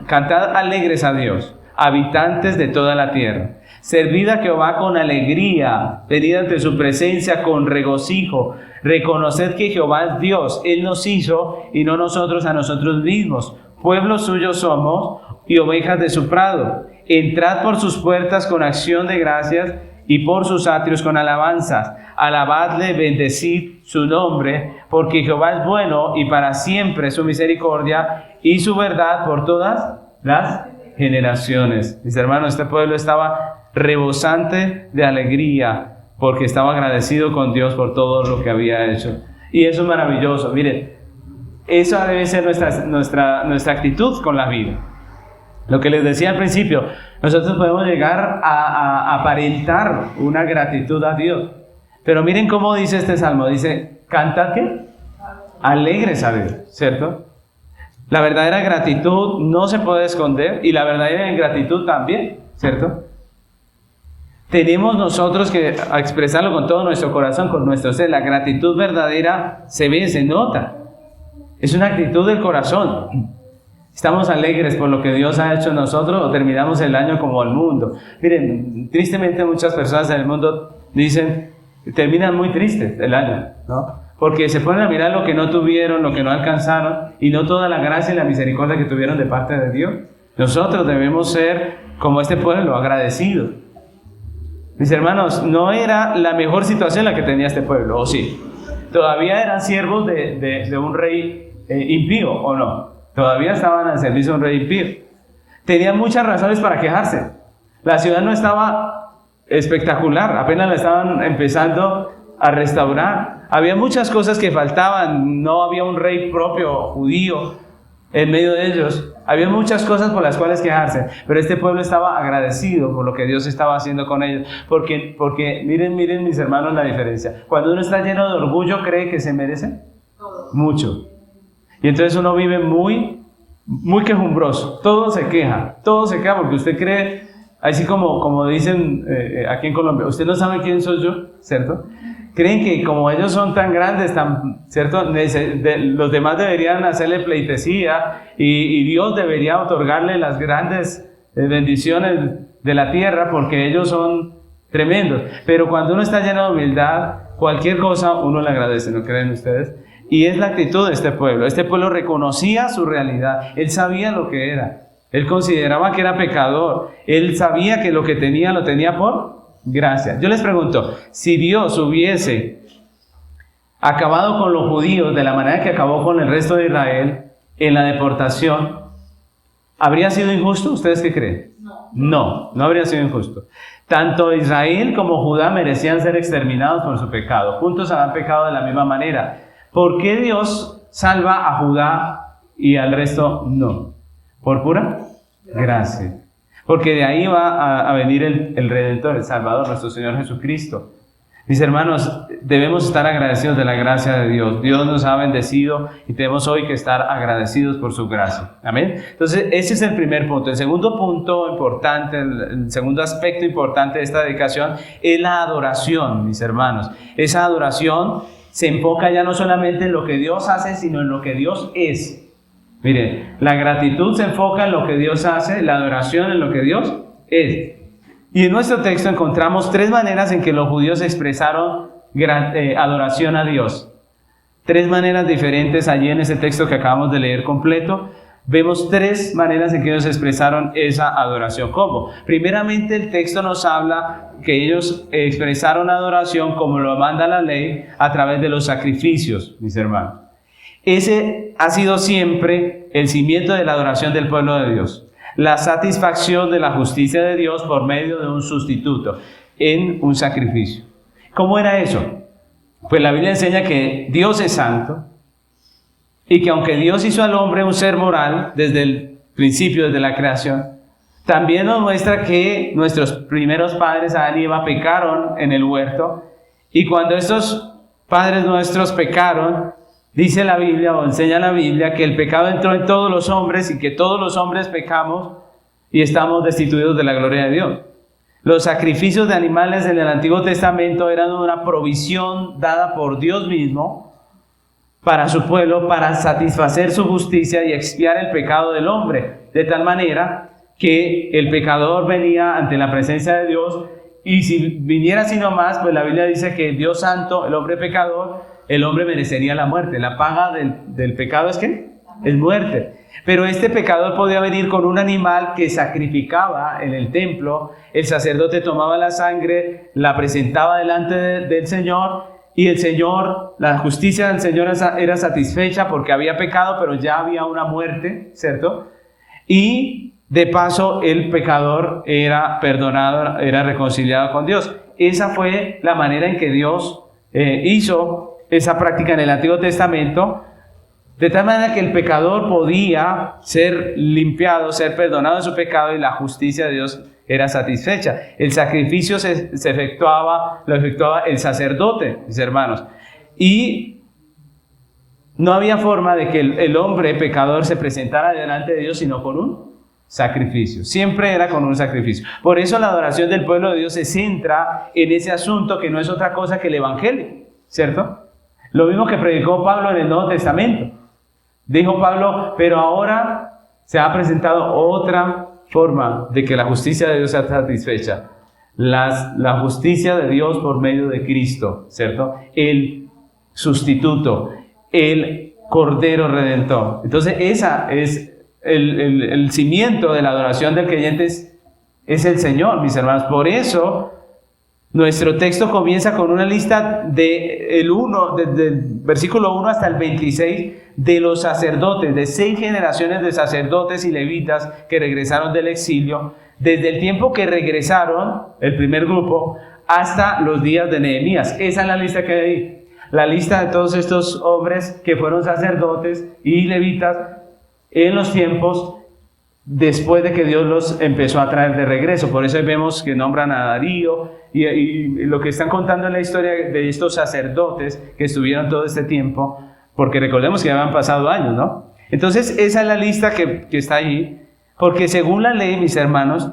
cantad alegres a Dios, habitantes de toda la tierra. Servid a Jehová con alegría, venid ante su presencia con regocijo. Reconoced que Jehová es Dios, Él nos hizo y no nosotros a nosotros mismos. Pueblo suyo somos y ovejas de su prado. Entrad por sus puertas con acción de gracias y por sus atrios con alabanzas. Alabadle, bendecid su nombre, porque Jehová es bueno y para siempre su misericordia y su verdad por todas las generaciones. Mis hermanos, este pueblo estaba rebosante de alegría porque estaba agradecido con Dios por todo lo que había hecho. Y eso es maravilloso. Miren, eso debe ser nuestra actitud con la vida. Lo que les decía al principio, nosotros podemos llegar a aparentar una gratitud a Dios. Pero miren cómo dice este salmo, dice, cantad ¿qué? Alegres a Dios, ¿cierto? La verdadera gratitud no se puede esconder y la verdadera ingratitud también, ¿cierto? Tenemos nosotros que expresarlo con todo nuestro corazón, con nuestro ser. La gratitud verdadera se ve, se nota. Es una actitud del corazón. ¿Estamos alegres por lo que Dios ha hecho en nosotros o terminamos el año como el mundo? Miren, tristemente muchas personas en el mundo terminan muy tristes el año, ¿no? Porque se ponen a mirar lo que no tuvieron, lo que no alcanzaron y no toda la gracia y la misericordia que tuvieron de parte de Dios. Nosotros debemos ser como este pueblo, agradecidos. Mis hermanos, no era la mejor situación la que tenía este pueblo, ¿o sí? Todavía eran siervos de un rey impío, ¿o no? Todavía estaban al servicio de un rey impío. Tenían muchas razones para quejarse. La ciudad no estaba espectacular, apenas la estaban empezando a restaurar. Había muchas cosas que faltaban, no había un rey propio judío en medio de ellos. Había muchas cosas por las cuales quejarse, pero este pueblo estaba agradecido por lo que Dios estaba haciendo con ellos. Porque miren mis hermanos la diferencia. Cuando uno está lleno de orgullo, cree que se merece mucho. Y entonces uno vive muy quejumbroso. Todo se queja porque usted cree, así como dicen aquí en Colombia, usted no sabe quién soy yo, ¿cierto? Creen que como ellos son tan grandes, ¿cierto? Los demás deberían hacerle pleitesía y Dios debería otorgarle las grandes bendiciones de la tierra porque ellos son tremendos. Pero cuando uno está lleno de humildad, cualquier cosa uno le agradece, ¿no creen ustedes? Y es la actitud de este pueblo. Este pueblo reconocía su realidad. Él sabía lo que era. Él consideraba que era pecador. Él sabía que lo que tenía lo tenía por gracia. Yo les pregunto, si Dios hubiese acabado con los judíos de la manera que acabó con el resto de Israel en la deportación, ¿habría sido injusto? ¿Ustedes qué creen? No habría sido injusto. Tanto Israel como Judá merecían ser exterminados por su pecado. Juntos habían pecado de la misma manera. ¿Por qué Dios salva a Judá y al resto no? Por pura gracia. Porque de ahí va a venir el Redentor, el Salvador, nuestro Señor Jesucristo. Mis hermanos, debemos estar agradecidos de la gracia de Dios. Dios nos ha bendecido y tenemos hoy que estar agradecidos por su gracia. Amén. Entonces, ese es el primer punto. El segundo punto importante, el segundo aspecto importante de esta dedicación es la adoración, mis hermanos. Esa adoración se enfoca ya no solamente en lo que Dios hace, sino en lo que Dios es. Miren, la gratitud se enfoca en lo que Dios hace, la adoración en lo que Dios es. Y en nuestro texto encontramos 3 maneras en que los judíos expresaron adoración a Dios. 3 maneras diferentes allí en ese texto que acabamos de leer completo. Vemos 3 maneras en que ellos expresaron esa adoración. ¿Cómo? Primeramente el texto nos habla que ellos expresaron adoración como lo manda la ley a través de los sacrificios, mis hermanos. Ese ha sido siempre el cimiento de la adoración del pueblo de Dios. La satisfacción de la justicia de Dios por medio de un sustituto en un sacrificio. ¿Cómo era eso? Pues la Biblia enseña que Dios es santo y que aunque Dios hizo al hombre un ser moral desde el principio, desde la creación, también nos muestra que nuestros primeros padres, Adán y Eva, pecaron en el huerto, y cuando estos padres nuestros pecaron, dice la Biblia, o enseña la Biblia, que el pecado entró en todos los hombres y que todos los hombres pecamos y estamos destituidos de la gloria de Dios. Los sacrificios de animales en el Antiguo Testamento eran una provisión dada por Dios mismo para su pueblo, para satisfacer su justicia y expiar el pecado del hombre, de tal manera que el pecador venía ante la presencia de Dios, y si viniera así nomás, pues la Biblia dice que Dios santo, el hombre pecador, el hombre merecería la muerte. La paga del pecado es ¿qué? Es muerte. Pero este pecador podía venir con un animal que sacrificaba en el templo. El sacerdote tomaba la sangre, la presentaba delante del Señor, y el Señor, la justicia del Señor era satisfecha porque había pecado, pero ya había una muerte, ¿cierto? Y de paso el pecador era perdonado, era reconciliado con Dios. Esa fue la manera en que Dios hizo esa práctica en el Antiguo Testamento, de tal manera que el pecador podía ser limpiado, ser perdonado de su pecado, y la justicia de Dios era satisfecha. El sacrificio lo efectuaba el sacerdote, mis hermanos, y no había forma de que el hombre pecador se presentara delante de Dios sino con un sacrificio. Siempre era con un sacrificio. Por eso la adoración del pueblo de Dios se centra en ese asunto, que no es otra cosa que el Evangelio, ¿cierto? Lo mismo que predicó Pablo en el Nuevo Testamento. Dijo Pablo, pero ahora se ha presentado otra forma de que la justicia de Dios sea satisfecha. La justicia de Dios por medio de Cristo, ¿cierto? El sustituto, el Cordero Redentor. Entonces, esa es el cimiento de la adoración del creyente, es el Señor, mis hermanos. Por eso nuestro texto comienza con una lista desde el versículo 1 hasta el 26 de los sacerdotes, de 6 generaciones de sacerdotes y levitas que regresaron del exilio, desde el tiempo que regresaron, el primer grupo, hasta los días de Nehemías. Esa es la lista que hay ahí. La lista de todos estos hombres que fueron sacerdotes y levitas en los tiempos después de que Dios los empezó a traer de regreso. Por eso vemos que nombran a Darío y lo que están contando en la historia de estos sacerdotes que estuvieron todo este tiempo, porque recordemos que ya habían pasado años, ¿no? Entonces esa es la lista que está ahí, porque según la ley, mis hermanos,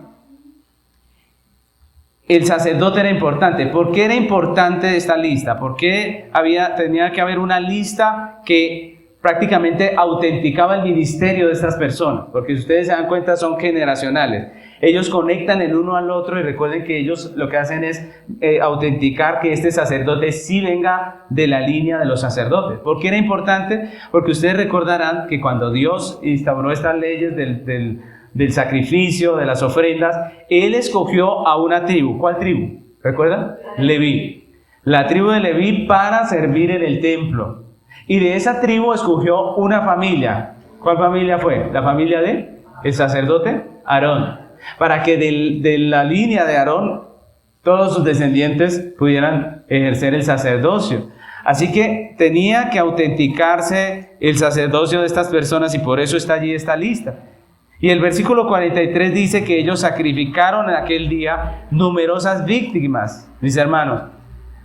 el sacerdote era importante. ¿Por qué era importante esta lista? ¿Por qué tenía que haber una lista que prácticamente autenticaba el ministerio de estas personas? Porque si ustedes se dan cuenta, son generacionales. Ellos conectan el uno al otro, y recuerden que ellos lo que hacen es autenticar que este sacerdote sí venga de la línea de los sacerdotes. ¿Por qué era importante? Porque ustedes recordarán que cuando Dios instauró estas leyes del sacrificio, de las ofrendas, Él escogió a una tribu. ¿Cuál tribu? ¿Recuerdan? Leví. La tribu de Leví para servir en el templo. Y de esa tribu escogió una familia. ¿Cuál familia fue? La familia de el sacerdote Aarón. Para que de la línea de Aarón todos sus descendientes pudieran ejercer el sacerdocio. Así que tenía que autenticarse el sacerdocio de estas personas y por eso está allí esta lista. Y el versículo 43 dice que ellos sacrificaron en aquel día numerosas víctimas, mis hermanos.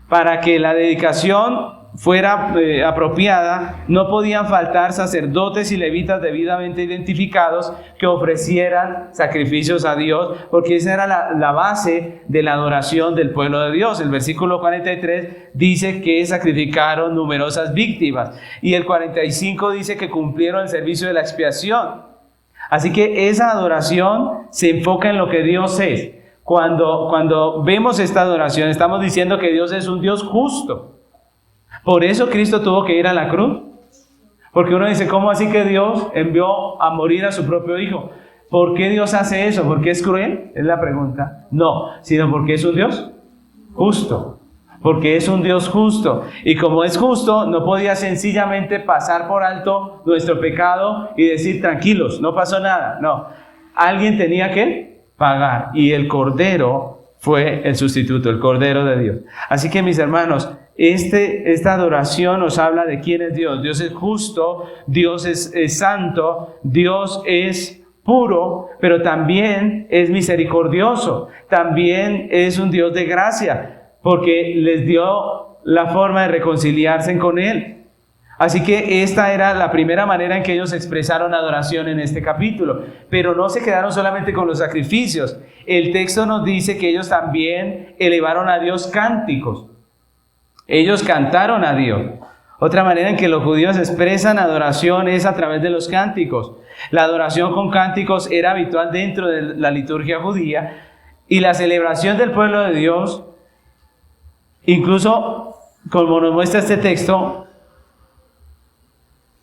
Para que la dedicación fuera apropiada, no podían faltar sacerdotes y levitas debidamente identificados que ofrecieran sacrificios a Dios, porque esa era la base de la adoración del pueblo de Dios. El versículo 43 dice que sacrificaron numerosas víctimas y el 45 dice que cumplieron el servicio de la expiación. Así que esa adoración se enfoca en lo que Dios es. Cuando vemos esta adoración, estamos diciendo que Dios es un Dios justo. Por eso Cristo tuvo que ir a la cruz. Porque uno dice, ¿cómo así que Dios envió a morir a su propio Hijo? ¿Por qué Dios hace eso? ¿Por qué es cruel? Es la pregunta. No, sino porque es un Dios justo. Porque es un Dios justo. Y como es justo, no podía sencillamente pasar por alto nuestro pecado y decir, tranquilos, no pasó nada. No, alguien tenía que pagar. Y el Cordero fue el sustituto, el Cordero de Dios. Así que, mis hermanos, esta adoración nos habla de quién es Dios. Dios es justo, Dios es santo, Dios es puro, pero también es misericordioso. También es un Dios de gracia, porque les dio la forma de reconciliarse con Él. Así que esta era la primera manera en que ellos expresaron adoración en este capítulo. Pero no se quedaron solamente con los sacrificios. El texto nos dice que ellos también elevaron a Dios cánticos. Ellos cantaron a Dios. Otra manera en que los judíos expresan adoración es a través de los cánticos. La adoración con cánticos era habitual dentro de la liturgia judía. Y la celebración del pueblo de Dios, incluso como nos muestra este texto,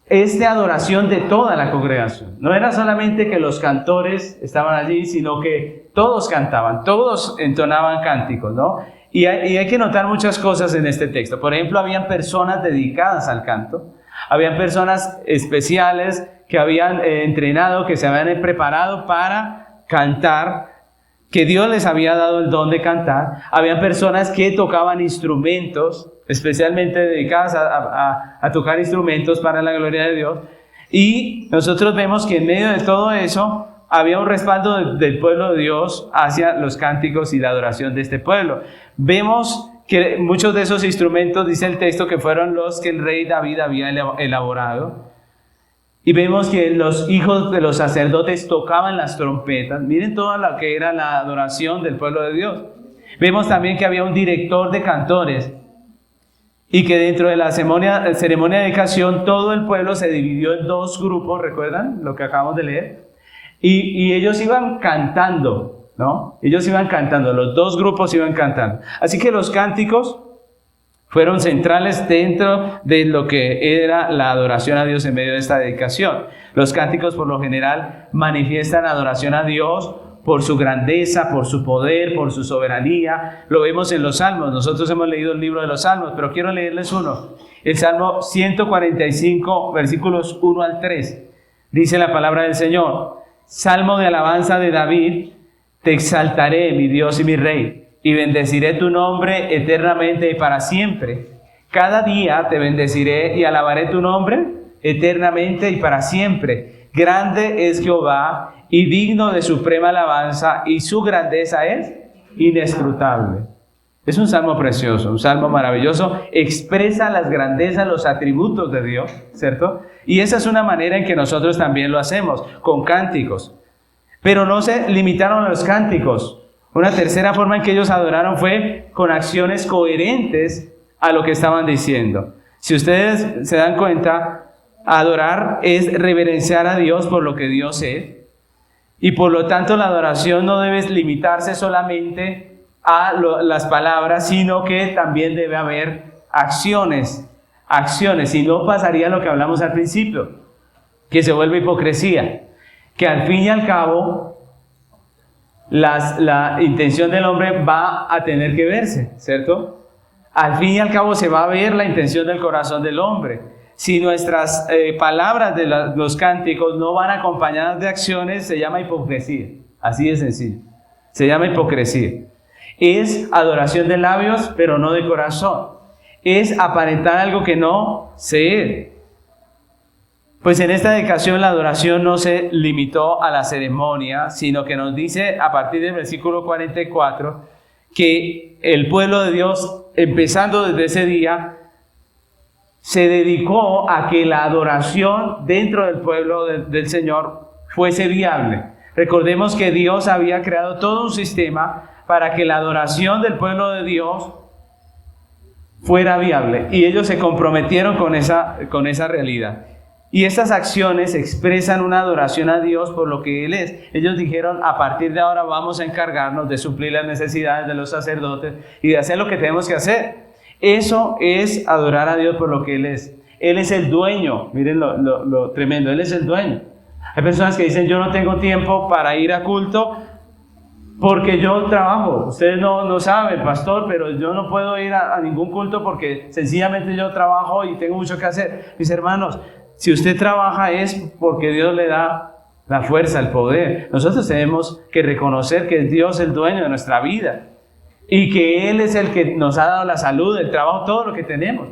es de adoración de toda la congregación. No era solamente que los cantores estaban allí, sino que todos cantaban, todos entonaban cánticos, ¿no? Y hay que notar muchas cosas en este texto. Por ejemplo, habían personas dedicadas al canto, habían personas especiales que habían entrenado, que se habían preparado para cantar, que Dios les había dado el don de cantar. Habían personas que tocaban instrumentos, especialmente dedicadas a tocar instrumentos para la gloria de Dios. Y nosotros vemos que en medio de todo eso había un respaldo del pueblo de Dios hacia los cánticos y la adoración de este pueblo. Vemos que muchos de esos instrumentos, dice el texto, que fueron los que el rey David había elaborado. Y vemos que los hijos de los sacerdotes tocaban las trompetas. Miren toda lo que era la adoración del pueblo de Dios. Vemos también que había un director de cantores. Y que dentro de la ceremonia de dedicación todo el pueblo se dividió en dos grupos, ¿recuerdan lo que acabamos de leer? Y ellos iban cantando, ¿no? Ellos iban cantando, los dos grupos iban cantando. Así que los cánticos fueron centrales dentro de lo que era la adoración a Dios en medio de esta dedicación. Los cánticos por lo general manifiestan adoración a Dios por su grandeza, por su poder, por su soberanía. Lo vemos en los Salmos. Nosotros hemos leído el libro de los Salmos, pero quiero leerles uno. El Salmo 145, versículos 1 al 3. Dice la palabra del Señor: Salmo de alabanza de David. Te exaltaré, mi Dios y mi Rey, y bendeciré tu nombre eternamente y para siempre. Cada día te bendeciré y alabaré tu nombre eternamente y para siempre. Grande es Jehová y digno de suprema alabanza, y su grandeza es inescrutable. Es un salmo precioso, un salmo maravilloso. Expresa las grandezas, los atributos de Dios, ¿cierto? Y esa es una manera en que nosotros también lo hacemos, con cánticos. Pero no se limitaron a los cánticos. Una tercera forma en que ellos adoraron fue con acciones coherentes a lo que estaban diciendo. Si ustedes se dan cuenta, adorar es reverenciar a Dios por lo que Dios es. Y por lo tanto la adoración no debe limitarse solamente a las palabras, sino que también debe haber acciones. Si no pasaría lo que hablamos al principio, que se vuelve hipocresía. Que al fin y al cabo la intención del hombre va a tener que verse, ¿cierto? Al fin y al cabo se va a ver la intención del corazón del hombre. Si nuestras palabras de los cánticos no van acompañadas de acciones, se llama hipocresía. Así de sencillo. Se llama hipocresía. Es adoración de labios, pero no de corazón. Es aparentar algo que no se es. Pues en esta dedicación la adoración no se limitó a la ceremonia, sino que nos dice a partir del versículo 44 que el pueblo de Dios, empezando desde ese día, se dedicó a que la adoración dentro del pueblo del Señor fuese viable. Recordemos que Dios había creado todo un sistema para que la adoración del pueblo de Dios fuera viable, y ellos se comprometieron con esa realidad. Y estas acciones expresan una adoración a Dios por lo que Él es. Ellos dijeron, a partir de ahora vamos a encargarnos de suplir las necesidades de los sacerdotes y de hacer lo que tenemos que hacer. Eso es adorar a Dios por lo que Él es. Él es el dueño. Miren lo tremendo, Él es el dueño. Hay personas que dicen, yo no tengo tiempo para ir a culto porque yo trabajo. Ustedes no saben, pastor, pero yo no puedo ir a ningún culto porque sencillamente yo trabajo y tengo mucho que hacer. Mis hermanos, si usted trabaja es porque Dios le da la fuerza, el poder. Nosotros tenemos que reconocer que es Dios el dueño de nuestra vida y que Él es el que nos ha dado la salud, el trabajo, todo lo que tenemos.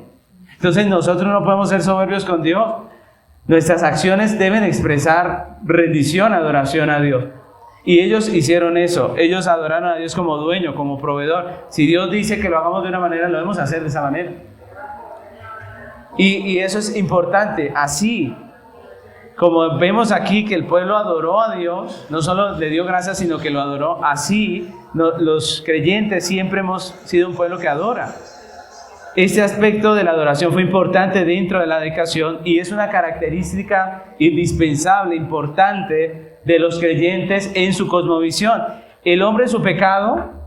Entonces nosotros no podemos ser soberbios con Dios. Nuestras acciones deben expresar rendición, adoración a Dios. Y ellos hicieron eso. Ellos adoraron a Dios como dueño, como proveedor. Si Dios dice que lo hagamos de una manera, lo debemos hacer de esa manera. Y eso es importante. Así como vemos aquí que el pueblo adoró a Dios, no solo le dio gracias, sino que lo adoró. Así los creyentes siempre hemos sido un pueblo que adora. Este aspecto de la adoración fue importante dentro de la dedicación y es una característica indispensable, importante de los creyentes en su cosmovisión. El hombre en su pecado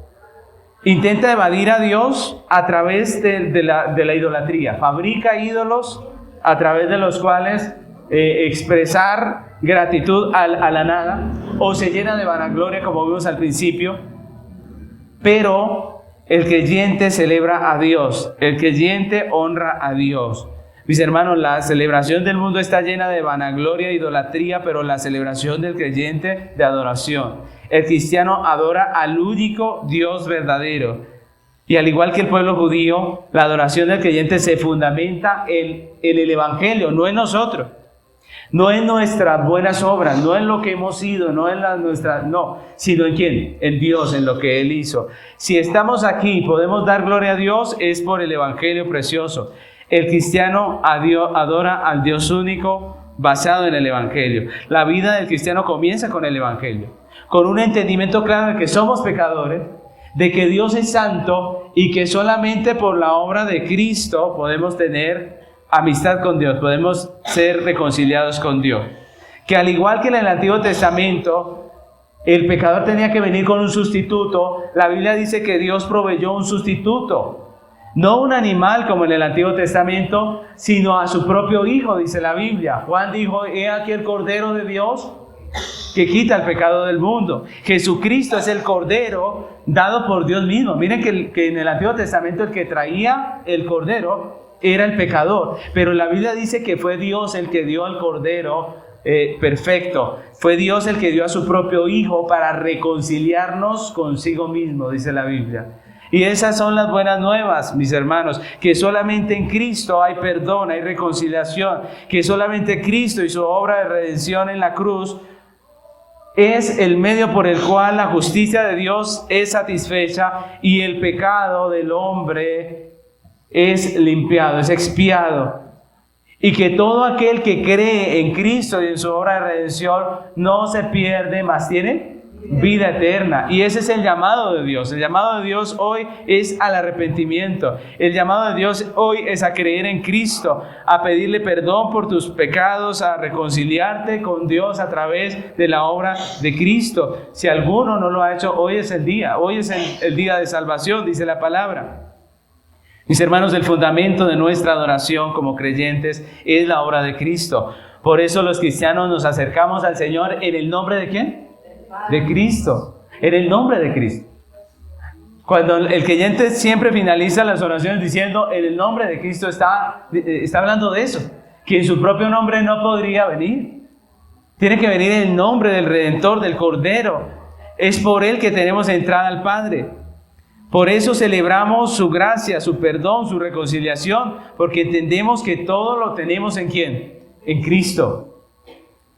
intenta evadir a Dios a través de la idolatría. Fabrica ídolos a través de los cuales expresar gratitud a la nada, o se llena de vanagloria, como vimos al principio. Pero el creyente celebra a Dios, el creyente honra a Dios. Mis hermanos, la celebración del mundo está llena de vanagloria e idolatría, pero la celebración del creyente de adoración. El cristiano adora al único Dios verdadero. Y al igual que el pueblo judío, la adoración del creyente se fundamenta en el Evangelio, no en nosotros. No en nuestras buenas obras, no en lo que hemos sido, sino en quién, en Dios, en lo que Él hizo. Si estamos aquí y podemos dar gloria a Dios, es por el Evangelio precioso. El cristiano adora al Dios único basado en el Evangelio. La vida del cristiano comienza con el Evangelio, con un entendimiento claro de que somos pecadores, de que Dios es santo y que solamente por la obra de Cristo podemos tener amistad con Dios, podemos ser reconciliados con Dios. Que al igual que en el Antiguo Testamento, el pecador tenía que venir con un sustituto. La Biblia dice que Dios proveyó un sustituto, no un animal como en el Antiguo Testamento, sino a su propio Hijo, dice la Biblia. Juan dijo, he aquí el Cordero de Dios que quita el pecado del mundo. Jesucristo es el Cordero dado por Dios mismo. Miren que en el Antiguo Testamento el que traía el Cordero era el pecador, pero la Biblia dice que fue Dios el que dio al Cordero perfecto. Fue Dios el que dio a su propio Hijo para reconciliarnos consigo mismo, dice la Biblia. Y esas son las buenas nuevas, mis hermanos, que solamente en Cristo hay perdón, hay reconciliación, que solamente Cristo y su obra de redención en la cruz es el medio por el cual la justicia de Dios es satisfecha y el pecado del hombre es limpiado, es expiado. Y que todo aquel que cree en Cristo y en su obra de redención no se pierde, más tiene vida eterna. Y ese es el llamado de Dios. El llamado de Dios hoy es al arrepentimiento. El llamado de Dios hoy es a creer en Cristo, a pedirle perdón por tus pecados, a reconciliarte con Dios a través de la obra de Cristo. Si alguno no lo ha hecho, hoy es el día. Hoy es el día de salvación, dice la palabra. Mis hermanos, el fundamento de nuestra adoración como creyentes es la obra de Cristo. Por eso los cristianos nos acercamos al Señor en el nombre de ¿quién? De Cristo. En el nombre de Cristo. Cuando el creyente siempre finaliza las oraciones diciendo en el nombre de Cristo, está hablando de eso, que en su propio nombre no podría venir. Tiene que venir en el nombre del Redentor, del Cordero. Es por Él que tenemos entrada al Padre. Por eso celebramos su gracia, su perdón, su reconciliación, porque entendemos que todo lo tenemos en ¿quién? en Cristo.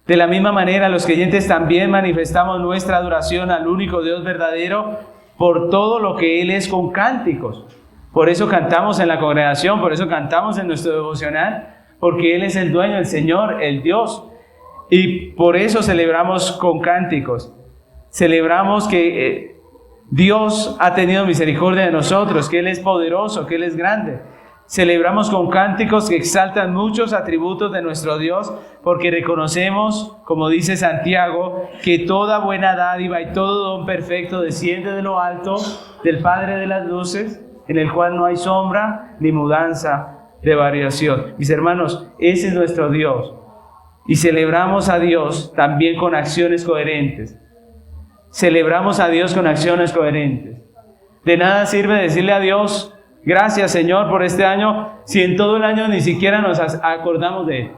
De la misma manera, los creyentes también manifestamos nuestra adoración al único Dios verdadero por todo lo que Él es con cánticos. Por eso cantamos en la congregación, por eso cantamos en nuestro devocional, porque Él es el dueño, el Señor, el Dios. Y por eso celebramos con cánticos. Celebramos que Dios ha tenido misericordia de nosotros, que Él es poderoso, que Él es grande. Celebramos con cánticos que exaltan muchos atributos de nuestro Dios, porque reconocemos, como dice Santiago, que toda buena dádiva y todo don perfecto desciende de lo alto, del Padre de las luces, en el cual no hay sombra ni mudanza de variación. Mis hermanos, ese es nuestro Dios. Y celebramos a Dios también con acciones coherentes. Celebramos a Dios con acciones coherentes. De nada sirve decirle a Dios: gracias, Señor, por este año, si en todo el año ni siquiera nos acordamos de Él.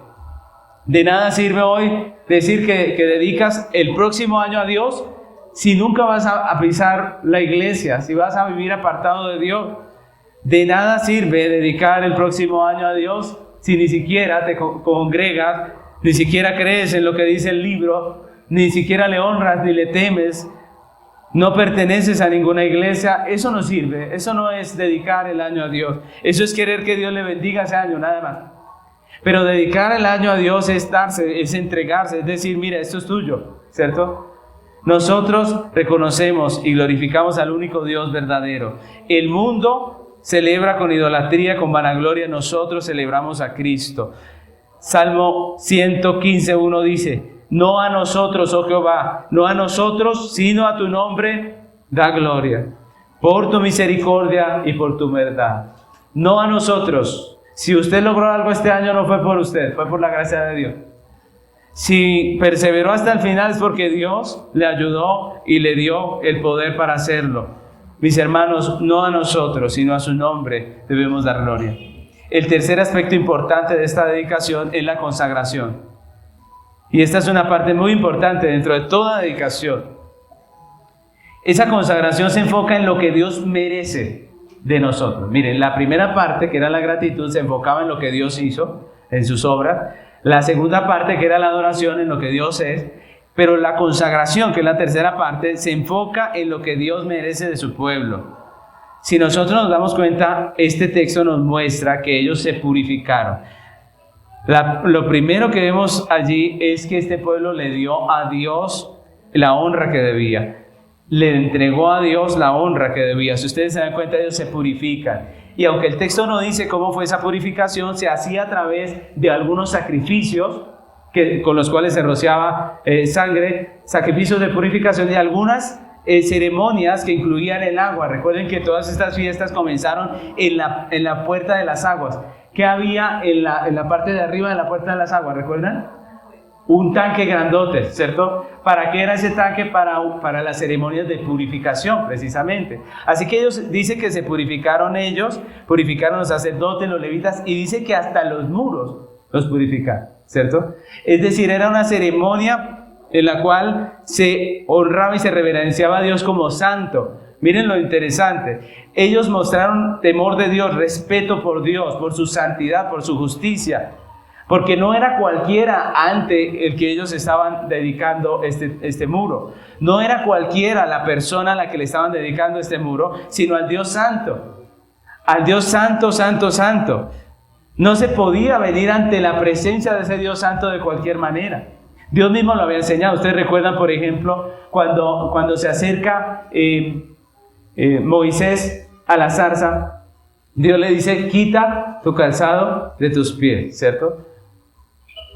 De nada sirve hoy decir que dedicas el próximo año a Dios si nunca vas a pisar la iglesia, si vas a vivir apartado de Dios. De nada sirve dedicar el próximo año a Dios si ni siquiera te congregas, ni siquiera crees en lo que dice el libro, ni siquiera le honras ni le temes. No perteneces a ninguna iglesia. Eso no sirve, eso no es dedicar el año a Dios. Eso es querer que Dios le bendiga ese año, nada más. Pero dedicar el año a Dios es darse, es entregarse, es decir: mira, esto es tuyo, ¿cierto? Nosotros reconocemos y glorificamos al único Dios verdadero. El mundo celebra con idolatría, con vanagloria. Nosotros celebramos a Cristo. Salmo 115:1 dice: no a nosotros, oh Jehová, no a nosotros, sino a tu nombre da gloria, por tu misericordia y por tu verdad. No a nosotros. Si usted logró algo este año, no fue por usted, fue por la gracia de Dios. Si perseveró hasta el final, es porque Dios le ayudó y le dio el poder para hacerlo. Mis hermanos, no a nosotros, sino a su nombre debemos dar gloria. El tercer aspecto importante de esta dedicación es la consagración. Y esta es una parte muy importante dentro de toda dedicación. Esa consagración se enfoca en lo que Dios merece de nosotros. Miren, la primera parte, que era la gratitud, se enfocaba en lo que Dios hizo, en sus obras. La segunda parte, que era la adoración, en lo que Dios es. Pero la consagración, que es la tercera parte, se enfoca en lo que Dios merece de su pueblo. Si nosotros nos damos cuenta, este texto nos muestra que ellos se purificaron. Lo primero que vemos allí es que este pueblo le dio a Dios la honra que debía. Le entregó a Dios la honra que debía. Si ustedes se dan cuenta, ellos se purifican. Y aunque el texto no dice cómo fue esa purificación, se hacía a través de algunos sacrificios con los cuales se rociaba sangre, sacrificios de purificación y algunas ceremonias que incluían el agua. Recuerden que todas estas fiestas comenzaron en la puerta de las aguas. ¿Qué había en la parte de arriba de la puerta de las aguas? ¿Recuerdan? Un tanque grandote, ¿cierto? ¿Para qué era ese tanque? Para las ceremonias de purificación, precisamente. Así que ellos dicen que se purificaron ellos, purificaron los sacerdotes, los levitas, y dice que hasta los muros los purificaron, ¿cierto? Es decir, era una ceremonia en la cual se honraba y se reverenciaba a Dios como santo. Miren lo interesante. Ellos mostraron temor de Dios, respeto por Dios, por su santidad, por su justicia. Porque no era cualquiera ante el que ellos estaban dedicando este muro. No era cualquiera la persona a la que le estaban dedicando este muro, sino al Dios santo. Al Dios santo, santo, santo. No se podía venir ante la presencia de ese Dios santo de cualquier manera. Dios mismo lo había enseñado. Ustedes recuerdan, por ejemplo, cuando se acerca Moisés a la zarza, Dios le dice: quita tu calzado de tus pies, ¿cierto?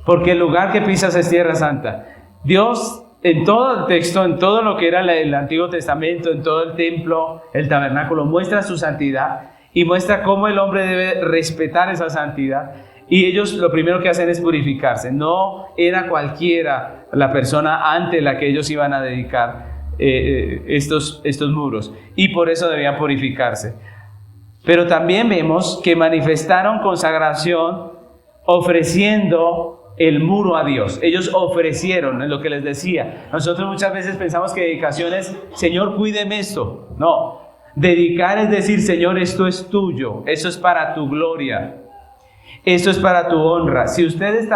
Porque el lugar que pisas es tierra santa. Dios, en todo el texto, en todo lo que era el Antiguo Testamento, en todo el templo, el tabernáculo, muestra su santidad y muestra cómo el hombre debe respetar esa santidad. Y ellos lo primero que hacen es purificarse. No era cualquiera la persona ante la que ellos iban a dedicar estos muros. Y por eso debían purificarse. Pero también vemos que manifestaron consagración ofreciendo el muro a Dios. Ellos ofrecieron, en lo que les decía. Nosotros muchas veces pensamos que dedicación es: Señor, cuídeme esto. No, dedicar es decir: Señor, esto es tuyo, eso es para tu gloria. Esto es para tu honra. Si usted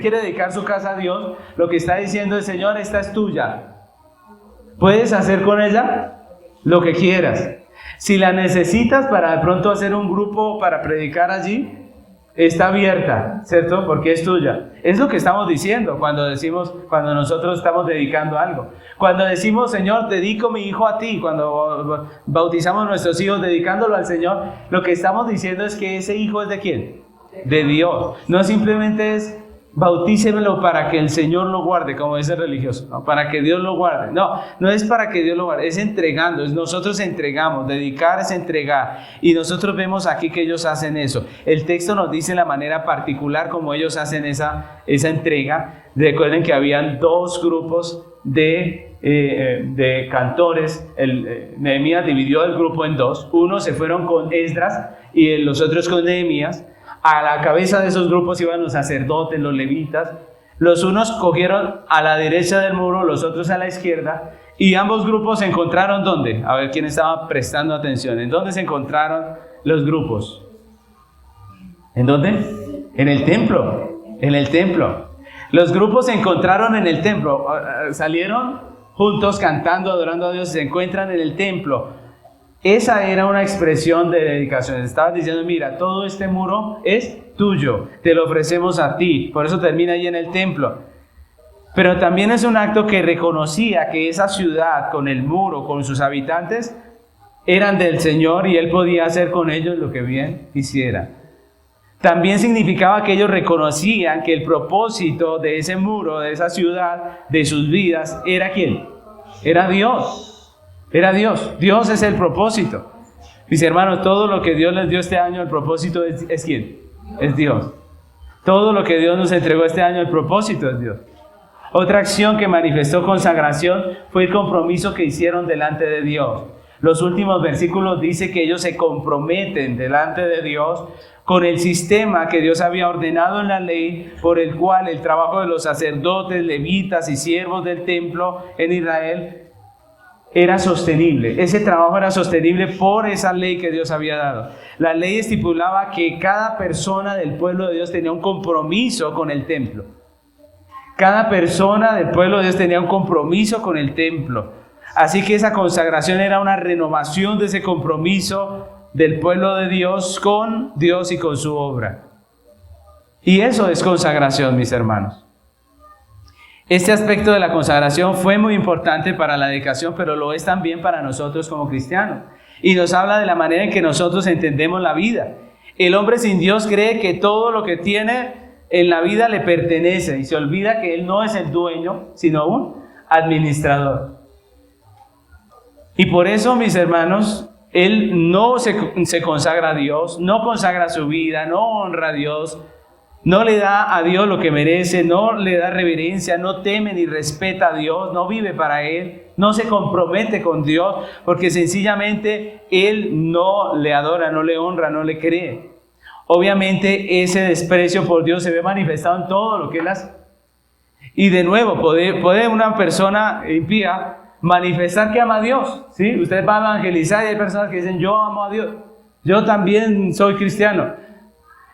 quiere dedicar su casa a Dios, lo que está diciendo es: Señor, esta es tuya. Puedes hacer con ella lo que quieras. Si la necesitas para de pronto hacer un grupo para predicar allí, está abierta, ¿cierto? Porque es tuya. Es lo que estamos diciendo cuando nosotros estamos dedicando algo. Cuando decimos: Señor, dedico mi hijo a ti, cuando bautizamos a nuestros hijos dedicándolo al Señor, lo que estamos diciendo es que ese hijo es ¿de quién? De Dios. No simplemente es: bautícemelo para que el Señor lo guarde, como dice el religioso, ¿no? Para que Dios lo guarde. No es para que Dios lo guarde, es entregando, es nosotros entregamos. Dedicar es entregar, y nosotros vemos aquí que ellos hacen eso. El texto nos dice la manera particular como ellos hacen esa entrega. Recuerden que habían dos grupos de cantores. Nehemías dividió el grupo en dos. Unos se fueron con Esdras y los otros con Nehemías. A la cabeza de esos grupos iban los sacerdotes, los levitas. Los unos cogieron a la derecha del muro, los otros a la izquierda, y ambos grupos se encontraron ¿dónde? A ver quién estaba prestando atención. ¿En dónde se encontraron los grupos? ¿En dónde? En el templo. En el templo. Los grupos se encontraron en el templo. Salieron juntos cantando, adorando a Dios, y se encuentran en el templo. Esa era una expresión de dedicación. Estaban diciendo: mira, todo este muro es tuyo, te lo ofrecemos a ti. Por eso termina ahí en el templo. Pero también es un acto que reconocía que esa ciudad, con el muro, con sus habitantes, eran del Señor, y Él podía hacer con ellos lo que bien quisiera. También significaba que ellos reconocían que el propósito de ese muro, de esa ciudad, de sus vidas, ¿era quién? Era Dios. Era Dios. Dios es el propósito. Mis hermanos, todo lo que Dios les dio este año, el propósito es ¿quién? Es Dios. Todo lo que Dios nos entregó este año, el propósito es Dios. Otra acción que manifestó consagración fue el compromiso que hicieron delante de Dios. Los últimos versículos dicen que ellos se comprometen delante de Dios con el sistema que Dios había ordenado en la ley, por el cual el trabajo de los sacerdotes, levitas y siervos del templo en Israel era sostenible. Ese trabajo era sostenible por esa ley que Dios había dado. La ley estipulaba que cada persona del pueblo de Dios tenía un compromiso con el templo. Cada persona del pueblo de Dios tenía un compromiso con el templo. Así que esa consagración era una renovación de ese compromiso del pueblo de Dios con Dios y con su obra. Y eso es consagración, mis hermanos. Este aspecto de la consagración fue muy importante para la dedicación, pero lo es también para nosotros como cristianos. Y nos habla de la manera en que nosotros entendemos la vida. El hombre sin Dios cree que todo lo que tiene en la vida le pertenece, y se olvida que él no es el dueño, sino un administrador. Y por eso, mis hermanos, él no se consagra a Dios, no consagra su vida, no honra a Dios, no le da a Dios lo que merece, no le da reverencia, no teme ni respeta a Dios, no vive para Él, no se compromete con Dios, porque sencillamente Él no le adora, no le honra, no le cree. Obviamente ese desprecio por Dios se ve manifestado en todo lo que Él hace. Y de nuevo, puede una persona impía manifestar que ama a Dios, ¿sí? Usted va a evangelizar y hay personas que dicen: yo amo a Dios, yo también soy cristiano.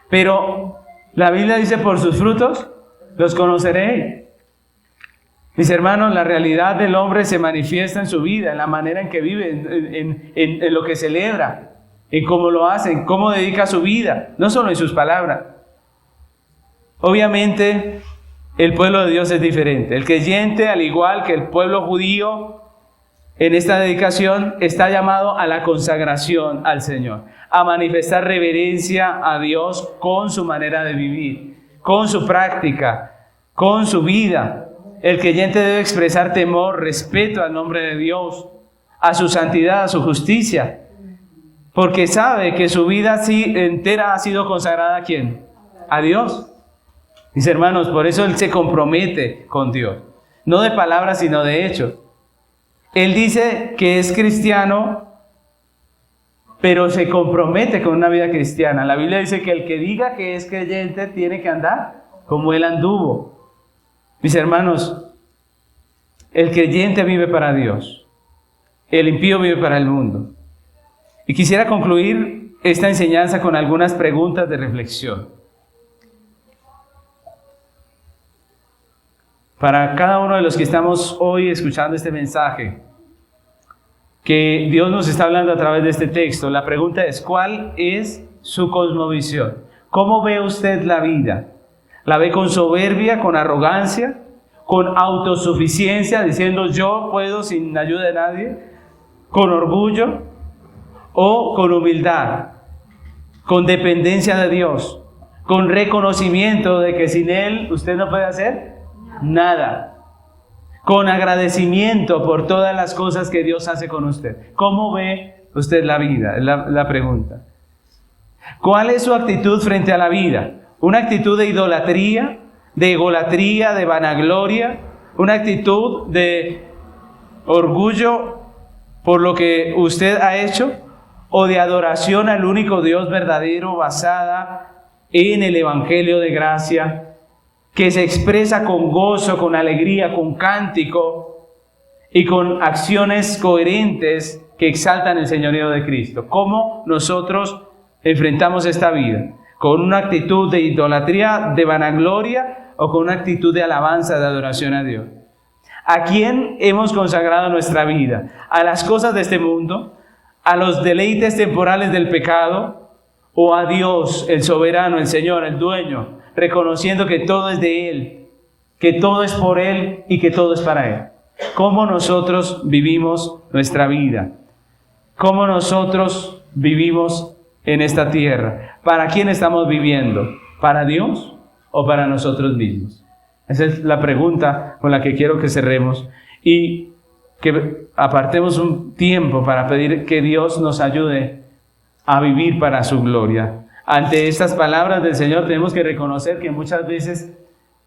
Pero la Biblia dice: por sus frutos los conoceréis. Mis hermanos, la realidad del hombre se manifiesta en su vida, en la manera en que vive, en lo que celebra, en cómo lo hace, en cómo dedica su vida, no solo en sus palabras. Obviamente, el pueblo de Dios es diferente. El creyente, al igual que el pueblo judío, en esta dedicación está llamado a la consagración al Señor, a manifestar reverencia a Dios con su manera de vivir, con su práctica, con su vida. El creyente debe expresar temor, respeto al nombre de Dios, a su santidad, a su justicia, porque sabe que su vida entera ha sido consagrada ¿a quién? A Dios. Mis hermanos, por eso él se compromete con Dios, no de palabras sino de hechos. Él dice que es cristiano, pero se compromete con una vida cristiana. La Biblia dice que el que diga que es creyente tiene que andar como él anduvo. Mis hermanos, el creyente vive para Dios, el impío vive para el mundo. Y quisiera concluir esta enseñanza con algunas preguntas de reflexión. para cada uno de los que estamos hoy escuchando este mensaje, que Dios nos está hablando a través de este texto. La pregunta es, ¿cuál es su cosmovisión? ¿Cómo ve usted la vida? ¿La ve con soberbia, con arrogancia, con autosuficiencia, diciendo yo puedo sin ayuda de nadie? ¿Con orgullo o con humildad? ¿Con dependencia de Dios? ¿Con reconocimiento de que sin Él usted no puede hacer nada? ¿Con agradecimiento por todas las cosas que Dios hace con usted? ¿Cómo ve usted la vida? Es la pregunta. ¿Cuál es su actitud frente a la vida? ¿Una actitud de idolatría, de egolatría, de vanagloria? ¿Una actitud de orgullo por lo que usted ha hecho? ¿O de adoración al único Dios verdadero basada en el Evangelio de gracia, que se expresa con gozo, con alegría, con cántico y con acciones coherentes que exaltan el señorío de Cristo? ¿Cómo nosotros enfrentamos esta vida? ¿Con una actitud de idolatría, de vanagloria, o con una actitud de alabanza, de adoración a Dios? ¿A quién hemos consagrado nuestra vida? ¿A las cosas de este mundo? ¿A los deleites temporales del pecado? ¿O a Dios, el soberano, el Señor, el dueño, reconociendo que todo es de Él, que todo es por Él y que todo es para Él? ¿Cómo nosotros vivimos nuestra vida? ¿Cómo nosotros vivimos en esta tierra? ¿Para quién estamos viviendo? ¿Para Dios o para nosotros mismos? Esa es la pregunta con la que quiero que cerremos y que apartemos un tiempo para pedir que Dios nos ayude a vivir para su gloria. Ante estas palabras del Señor tenemos que reconocer que muchas veces,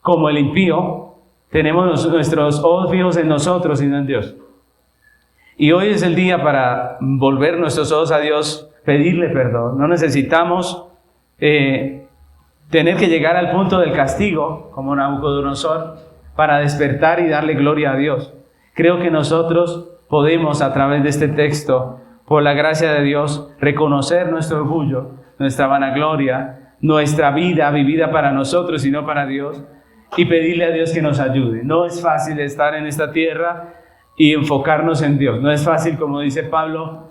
como el impío, tenemos nuestros ojos fijos en nosotros y no en Dios. Y hoy es el día para volver nuestros ojos a Dios, pedirle perdón. No necesitamos tener que llegar al punto del castigo, como Nabucodonosor, para despertar y darle gloria a Dios. Creo que nosotros podemos, a través de este texto, por la gracia de Dios, reconocer nuestro orgullo, nuestra vanagloria, nuestra vida vivida para nosotros y no para Dios, y pedirle a Dios que nos ayude. No es fácil estar en esta tierra y enfocarnos en Dios. No es fácil, como dice Pablo,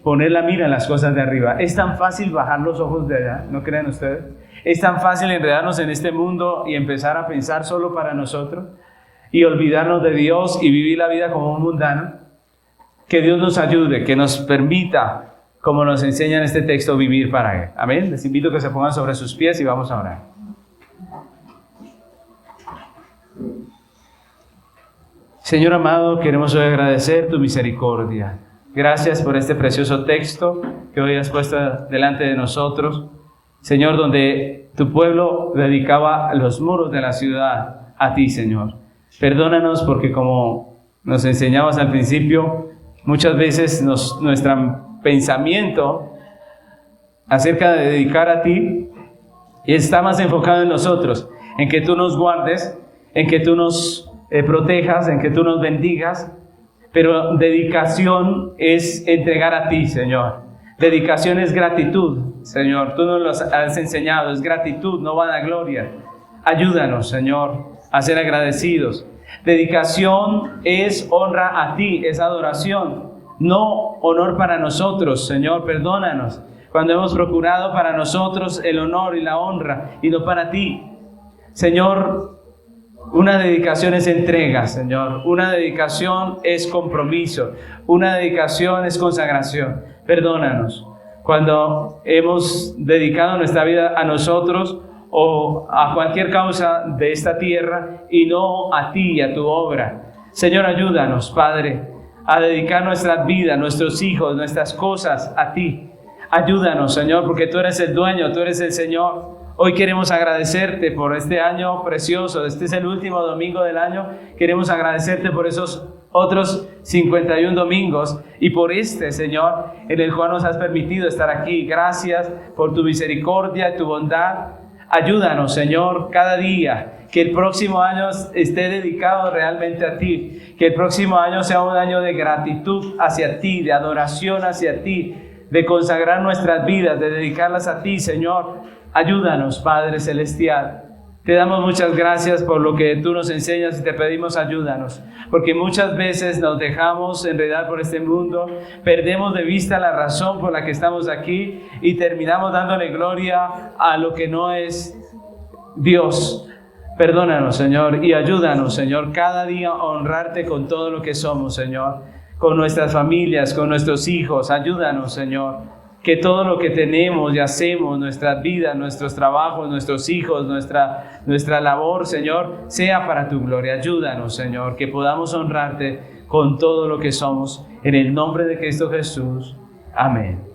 poner la mira en las cosas de arriba. Es tan fácil bajar los ojos de allá, ¿no creen ustedes? Es tan fácil enredarnos en este mundo y empezar a pensar solo para nosotros y olvidarnos de Dios y vivir la vida como un mundano. Que Dios nos ayude, que nos permita, como nos enseña en este texto, vivir para Él. Amén. Les invito a que se pongan sobre sus pies y vamos a orar. Señor amado, queremos hoy agradecer tu misericordia. Gracias por este precioso texto que hoy has puesto delante de nosotros. Señor, donde tu pueblo dedicaba los muros de la ciudad a ti, Señor. Perdónanos porque, como nos enseñabas al principio, muchas veces nuestro pensamiento acerca de dedicar a ti está más enfocado en nosotros, en que tú nos guardes, en que tú nos protejas, en que tú nos bendigas, pero dedicación es entregar a ti, Señor. Dedicación es gratitud, Señor. Tú nos lo has enseñado, es gratitud, no vanagloria. Ayúdanos, Señor, a ser agradecidos. Dedicación es honra a ti, es adoración, no honor para nosotros, Señor. Perdónanos cuando hemos procurado para nosotros el honor y la honra y no para ti. Señor, una dedicación es entrega, Señor. Una dedicación es compromiso. Una dedicación es consagración. Perdónanos cuando hemos dedicado nuestra vida a nosotros o a cualquier causa de esta tierra y no a ti y a tu obra. Señor, ayúdanos, Padre, a dedicar nuestras vidas, nuestros hijos, nuestras cosas a ti. Ayúdanos, Señor, porque tú eres el dueño, tú eres el Señor. Hoy queremos agradecerte por este año precioso. Este es el último domingo del año. Queremos agradecerte por esos otros 51 domingos y por este, Señor, en el cual nos has permitido estar aquí. Gracias por tu misericordia y tu bondad. Ayúdanos, Señor, cada día, que el próximo año esté dedicado realmente a ti, que el próximo año sea un año de gratitud hacia ti, de adoración hacia ti, de consagrar nuestras vidas, de dedicarlas a ti, Señor. Ayúdanos, Padre Celestial, Te damos muchas gracias por lo que tú nos enseñas y te pedimos ayúdanos, porque muchas veces nos dejamos enredar por este mundo, perdemos de vista la razón por la que estamos aquí y terminamos dándole gloria a lo que no es Dios. Perdónanos, Señor, y ayúdanos, Señor, cada día a honrarte con todo lo que somos, Señor, con nuestras familias, con nuestros hijos. Ayúdanos, Señor, que todo lo que tenemos y hacemos, nuestras vidas, nuestros trabajos, nuestros hijos, nuestra labor, Señor, sea para tu gloria. Ayúdanos, Señor, que podamos honrarte con todo lo que somos. En el nombre de Cristo Jesús. Amén.